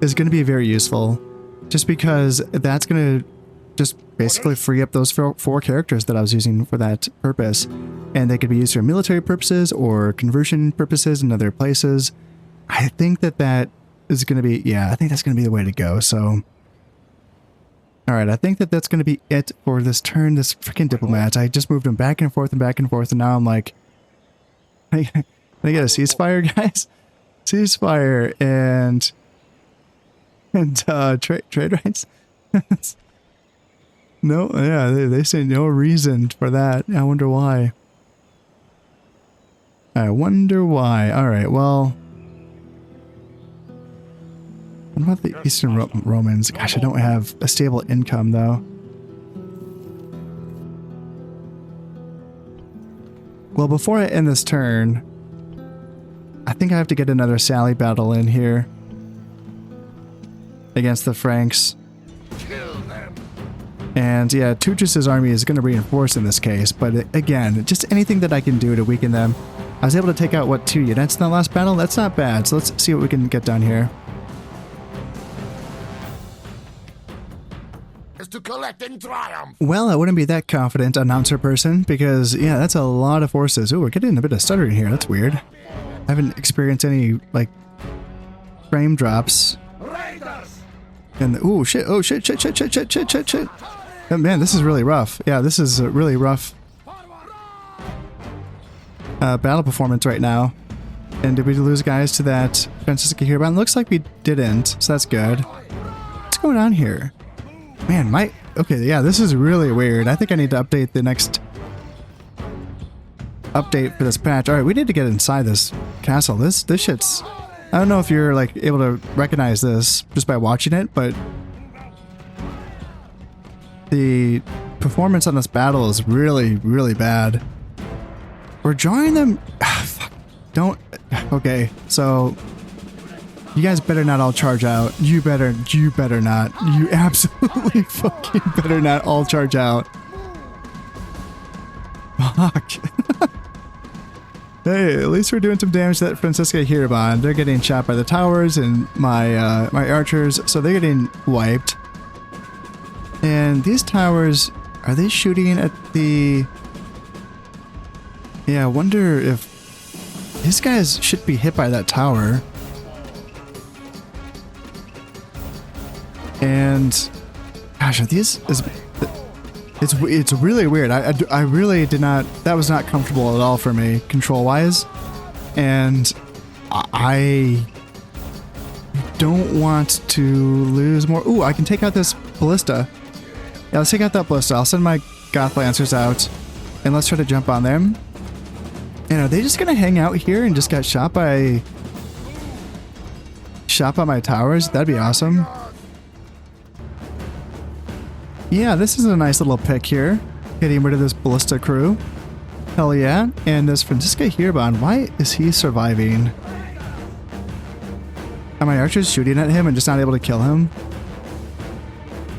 is going to be very useful. Just because that's going to just basically free up those four characters that I was using for that purpose. And they could be used for military purposes or conversion purposes in other places. I think that is going to be, yeah, I think that's going to be the way to go. So, alright, I think that's going to be it for this turn. This freaking diplomat. I just moved him back and forth, and now I'm like, can I get a ceasefire, guys? Ceasefire and trade rights? No, yeah, they say no reason for that. I wonder why. Alright, well, what about the Eastern Romans? Gosh, I don't have a stable income, though. Well, before I end this turn, I think I have to get another Sally battle in here against the Franks. And yeah, Tuchus' army is going to reinforce in this case, but again, just anything that I can do to weaken them. I was able to take out, what, 2 units in that last battle? That's not bad, so let's see what we can get done here. To collect in triumph. Well, I wouldn't be that confident, announcer person, because, yeah, that's a lot of forces. Ooh, we're getting a bit of stuttering here. That's weird. I haven't experienced any, like, frame drops. And, ooh, shit. Oh, shit. Oh, man, this is really rough. Yeah, this is a really rough battle performance right now. And did we lose guys to that Francisca here? But it looks like we didn't, so that's good. What's going on here? Man, okay, yeah, this is really weird. I think I need to update the next update for this patch. Alright, we need to get inside this castle. This shit's... I don't know if you're, like, able to recognize this just by watching it, but the performance on this battle is really, really bad. We're drawing them... fuck. Don't... Okay, so... You guys better not all charge out. You better not. You absolutely fucking better not all charge out. Fuck. Hey, at least we're doing some damage to that Francisca Hirabon. They're getting shot by the towers and my archers, so they're getting wiped. And these towers, are they shooting at the... Yeah, I wonder if... These guys should be hit by that tower. And gosh, are these It's really weird. I really did not, that was not comfortable at all for me control wise, and I don't want to lose more. Ooh, I can take out this ballista. Yeah, let's take out that ballista. I'll send my Goth Lancers out and let's try to jump on them. And are they just gonna hang out here and just get shot by my towers? That'd be awesome. Yeah, this is a nice little pick here. Getting rid of this ballista crew. Hell yeah. And this Francisca Hierbon, why is he surviving? Are my archers shooting at him and just not able to kill him?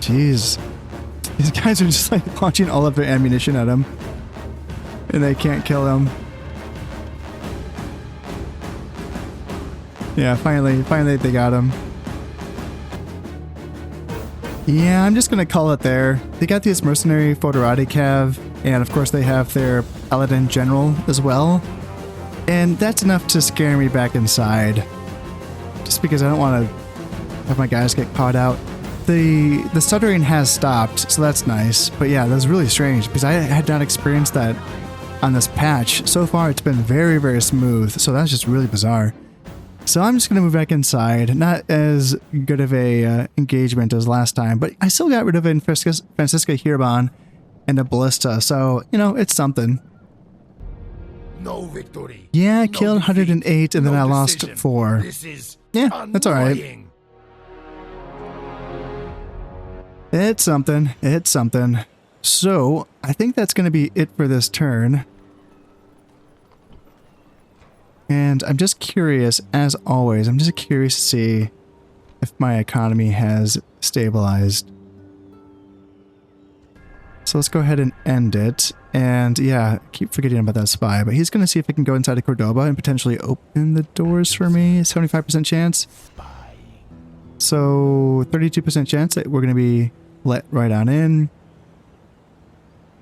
Jeez. These guys are just like launching all of their ammunition at him. And they can't kill him. Yeah, finally they got him. Yeah, I'm just gonna call it there. They got this mercenary Foderati cav, and of course they have their paladin general as well. And that's enough to scare me back inside. Just because I don't want to have my guys get caught out. The stuttering has stopped, so that's nice. But yeah, that was really strange because I had not experienced that on this patch. So far it's been very, very smooth, so that's just really bizarre. So I'm just going to move back inside. Not as good of a engagement as last time, but I still got rid of Francisca Hierbon and a ballista, so, you know, it's something. No victory. Yeah, I no killed defeat, 108 and then I lost decision. 4. This is Yeah, that's alright. annoying. It's something. It's something. So, I think that's going to be it for this turn. And I'm just curious, as always, I'm just curious to see if my economy has stabilized. So let's go ahead and end it. And yeah, I keep forgetting about that spy, but he's going to see if he can go inside of Cordoba and potentially open the doors for me. 75% chance. So 32% chance that we're going to be let right on in.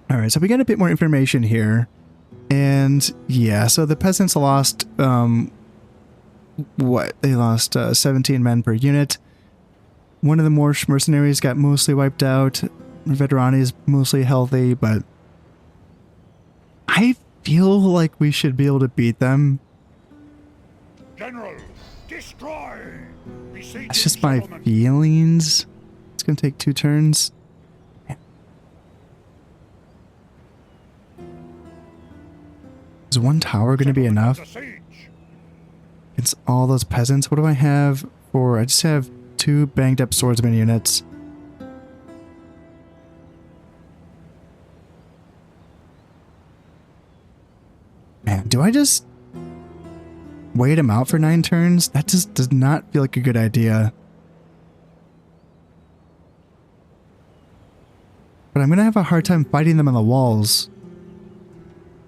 All right, so we got a bit more information here. And yeah, so the peasants lost, what? They lost 17 men per unit. One of the Moorish mercenaries got mostly wiped out. Veterani is mostly healthy, but I feel like we should be able to beat them. General, destroy. That's just my feelings. It's going to take 2 turns. Is 1 tower going to be enough? Against all those peasants? What do I have for... I just have 2 banged up swordsman units. Man, do I just wait him out for 9 turns? That just does not feel like a good idea. But I'm going to have a hard time fighting them on the walls.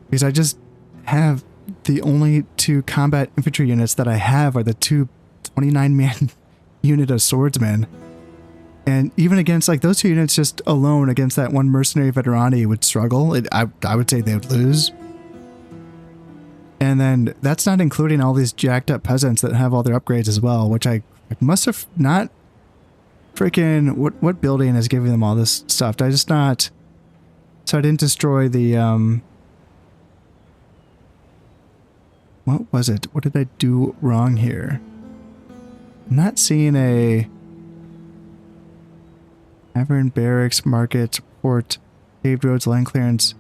Because I just have the only 2 combat infantry units that I have are the 2 29-man unit of swordsmen. And even against, like, those 2 units just alone against that 1 mercenary veterani would struggle. I would say they would lose. And then that's not including all these jacked up peasants that have all their upgrades as well, which I must have not freaking... What building is giving them all this stuff? Did I just not... So I didn't destroy the... What was it? What did I do wrong here? I'm not seeing a... Tavern, barracks, market, port, paved roads, land clearance.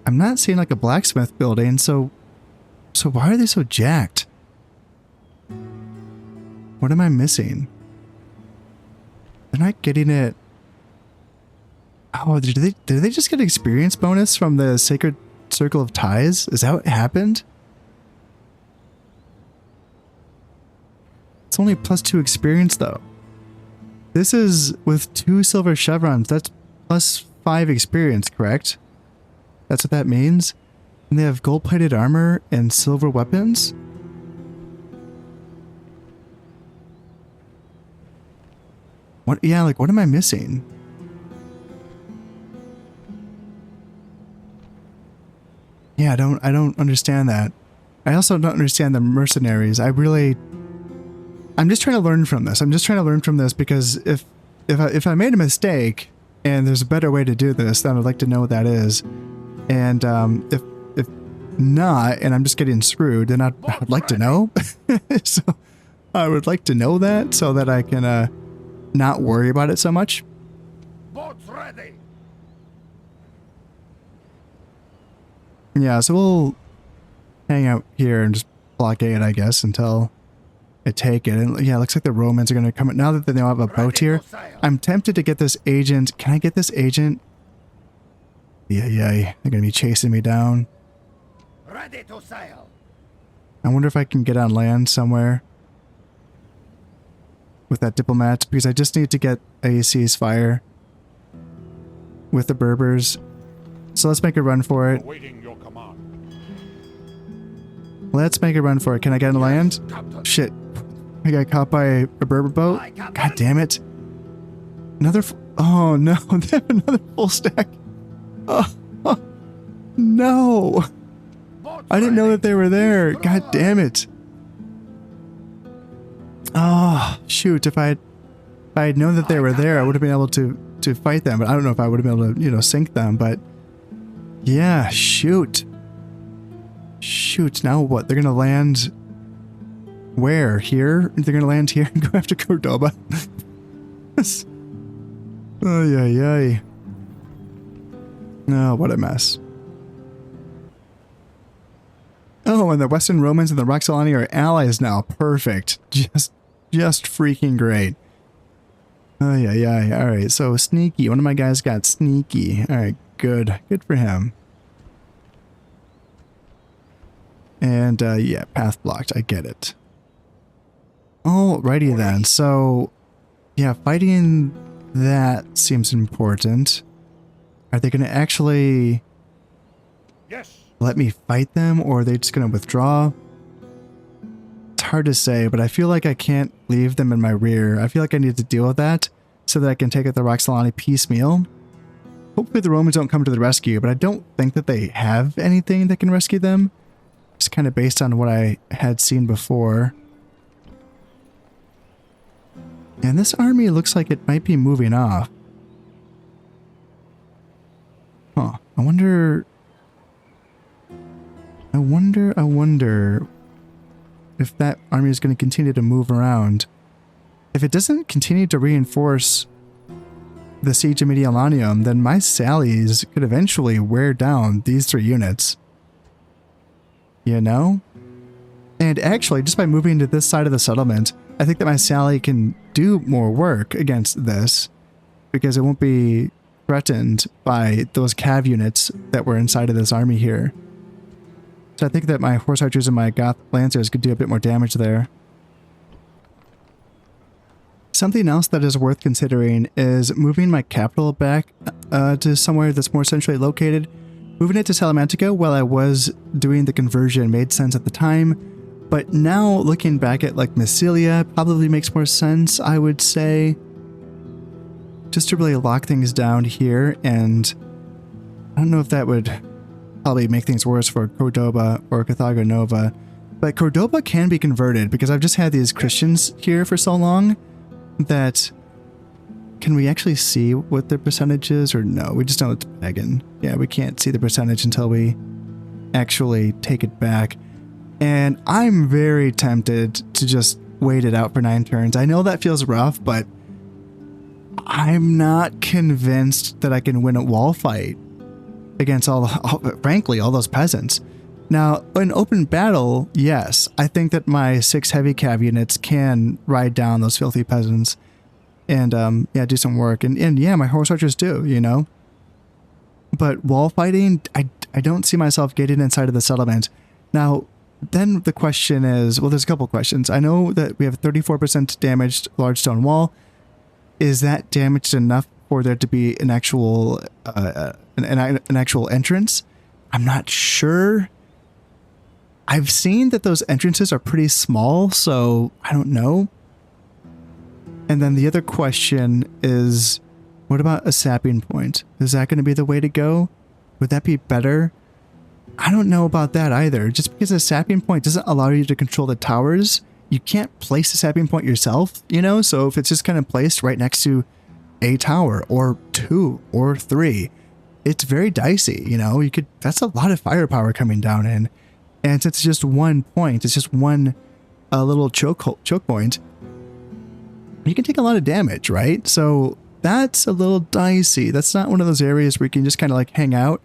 I'm not seeing like a blacksmith building, so why are they so jacked? What am I missing? They're not getting it. Oh, did they just get experience bonus from the Sacred Circle of Ties? Is that what happened? It's only +2 experience though. This is with 2 silver chevrons. That's +5 experience, correct? That's what that means? And they have gold-plated armor and silver weapons? What? Yeah, like, what am I missing? Yeah, I don't understand that. I also don't understand the mercenaries. I'm just trying to learn from this. I'm just trying to learn from this because if I made a mistake And there's a better way to do this, then I'd like to know what that is. And if not, and I'm just getting screwed, then I'd like to know. So I would like to know that so that I can not worry about it so much. Boats ready. Yeah, so we'll hang out here and just blockade, I guess, until I take it. And yeah, it looks like the Romans are going to come. Now that they know I have a boat here, I'm tempted to get this agent. Can I get this agent? Yeah, they're going to be chasing me down. Ready to sail. I wonder if I can get on land somewhere with that diplomat, because I just need to get a ceasefire with the Berbers. So let's make a run for it. Awaiting your command. Let's make a run for it. Can I get on land? Captain. Shit. I got caught by a Berber boat. God damn it. Another... Oh no, they have another full stack. Oh, no. I didn't know that they were there. God damn it. Oh, shoot. If I had known that they were there, I would have been able to fight them. But I don't know if I would have been able to, you know, sink them. But yeah, shoot. Shoot. Now what? They're going to land where? Here? They're going to land here and go after Cordoba. Ay. Oh, what a mess. Oh, and the Western Romans and the Roxolani are allies now. Perfect. Just freaking great. Ay. Alright, so sneaky. One of my guys got sneaky. Alright, good. Good for him. And, yeah, path blocked. I get it. Alrighty then. So, yeah, fighting that seems important. Are they going to actually Yes. let me fight them, or are they just going to withdraw? It's hard to say, but I feel like I can't leave them in my rear. I feel like I need to deal with that so that I can take out the Roxolani piecemeal. Hopefully the Romans don't come to the rescue, but I don't think that they have anything that can rescue them. Just kind of based on what I had seen before. And this army looks like it might be moving off. Huh. I wonder if that army is going to continue to move around. If it doesn't continue to reinforce the siege of Mediolanium, then my sallies could eventually wear down these 3 units. You know? And actually, just by moving to this side of the settlement, I think that my sally can do more work against this, because it won't be threatened by those cav units that were inside of this army here. So I think that my horse archers and my Goth lancers could do a bit more damage there. Something else that is worth considering is moving my capital back to somewhere that's more centrally located. Moving it to Salamantica while I was doing the conversion made sense at the time, but now looking back at like Massilia probably makes more sense, I would say. Just to really lock things down here, and I don't know if that would probably make things worse for Cordoba or Carthago Nova, but Cordoba can be converted because I've just had these Christians here for so long that... Can we actually see what the percentage is, or no? We just know it's pagan. Yeah, we can't see the percentage until we actually take it back. And I'm very tempted to just wait it out for 9 turns. I know that feels rough, but I'm not convinced that I can win a wall fight against frankly, all those peasants. Now, in open battle, yes, I think that my 6 heavy cav units can ride down those filthy peasants and, yeah, do some work. And yeah, my horse archers do, you know? But wall fighting, I don't see myself getting inside of the settlement. Now, then the question is, well, there's a couple questions. I know that we have 34% damaged large stone wall. Is that damaged enough for there to be an actual an actual entrance? I'm not sure. I've seen that those entrances are pretty small, so I don't know. And then the other question is, what about a sapping point? Is that going to be the way to go? Would that be better? I don't know about that either. Just because a sapping point doesn't allow you to control the towers, you can't place a sapping point yourself, you know? So if it's just kind of placed right next to a tower or 2 or 3. It's very dicey, you know. That's a lot of firepower coming down in. And since it's just one point, it's just one little choke point, you can take a lot of damage, right? So that's a little dicey. That's not one of those areas where you can just kind of like hang out.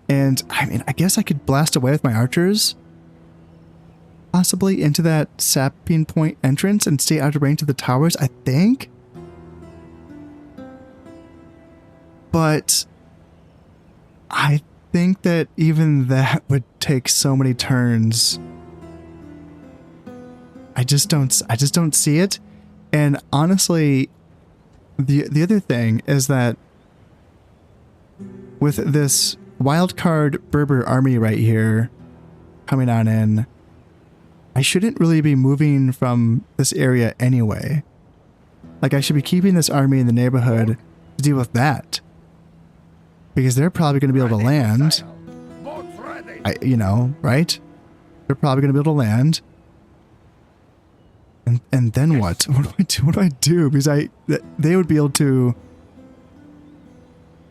And I mean, I guess I could blast away with my archers, possibly into that sapping point entrance and stay out of range of the towers, I think. But I think that even that would take so many turns. I just don't see it. And honestly, the other thing is that with this wildcard Berber army right here coming on in, I shouldn't really be moving from this area anyway. Like, I should be keeping this army in the neighborhood to deal with that. Because they're probably going to be able to land. You know, right? They're probably going to be able to land. And then what? What do I do? Because they would be able to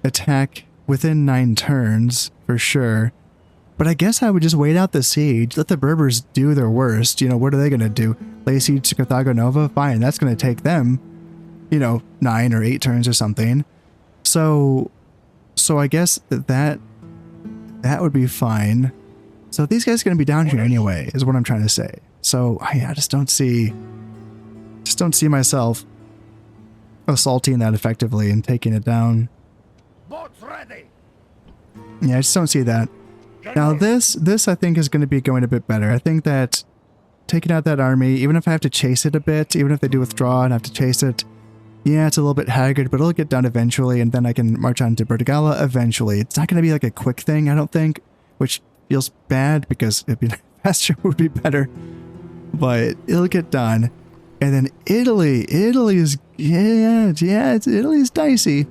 attack within 9 turns for sure. But I guess I would just wait out the siege, let the Berbers do their worst. You know, what are they going to do? Lay siege to Carthago Nova? Fine, that's going to take them, you know, 9 or 8 turns or something. So I guess that would be fine. So these guys are going to be down here anyway, is what I'm trying to say. So I just don't see myself assaulting that effectively and taking it down. Boats ready. Yeah, I just don't see that. Now this I think is going to be going a bit better. I think that taking out that army, even if I have to chase it a bit, even if they do withdraw and have to chase it, yeah, it's a little bit haggard, but it'll get done eventually, and then I can march on to Bertigala eventually. It's not going to be like a quick thing, I don't think, which feels bad because it'd be faster would be better, but it'll get done. And then Italy is Italy's dicey.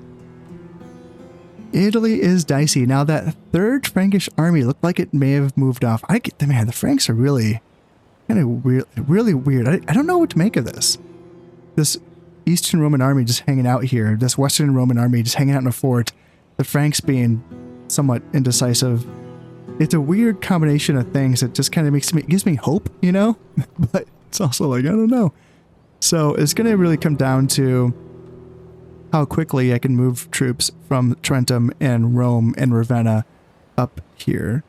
Italy is dicey. Now that third Frankish army looked like it may have moved off. Man, the Franks are really kind of weird, really weird. I don't know what to make of this. This Eastern Roman army just hanging out here. This Western Roman army just hanging out in a fort. The Franks being somewhat indecisive. It's a weird combination of things that just kind of gives me hope, you know? But it's also like, I don't know. So it's going to really come down to how quickly I can move troops from Tarentum and Rome and Ravenna up here.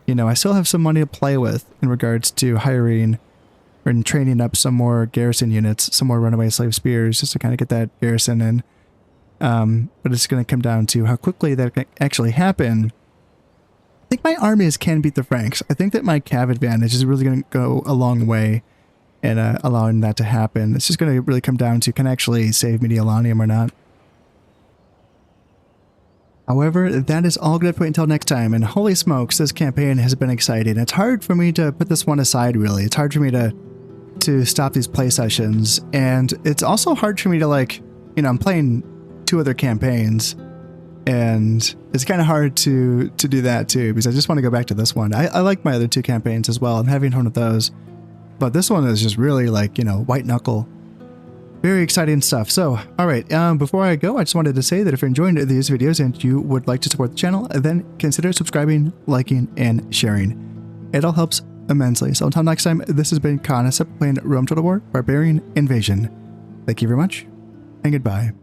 You know, I still have some money to play with in regards to hiring and training up some more garrison units, some more runaway slave spears, just to kind of get that garrison in. But it's going to come down to how quickly that can actually happen. I think my armies can beat the Franks. I think that my cav advantage is really going to go a long way in allowing that to happen. It's just going to really come down to can I actually save Mediolanium or not. However, that is all good to wait until next time, and holy smokes, this campaign has been exciting. It's hard for me to put this one aside, really. It's hard for me to stop these play sessions, and it's also hard for me to, like, you know, I'm playing 2 other campaigns, and it's kind of hard to do that too, because I just want to go back to this one. I like my other 2 campaigns as well. I'm having fun with those, but this one is just really, like, you know, white knuckle. Very exciting stuff. So, alright, before I go, I just wanted to say that if you're enjoying these videos and you would like to support the channel, then consider subscribing, liking, and sharing. It all helps immensely. So until next time, this has been Concept playing Rome Total War Barbarian Invasion. Thank you very much, and goodbye.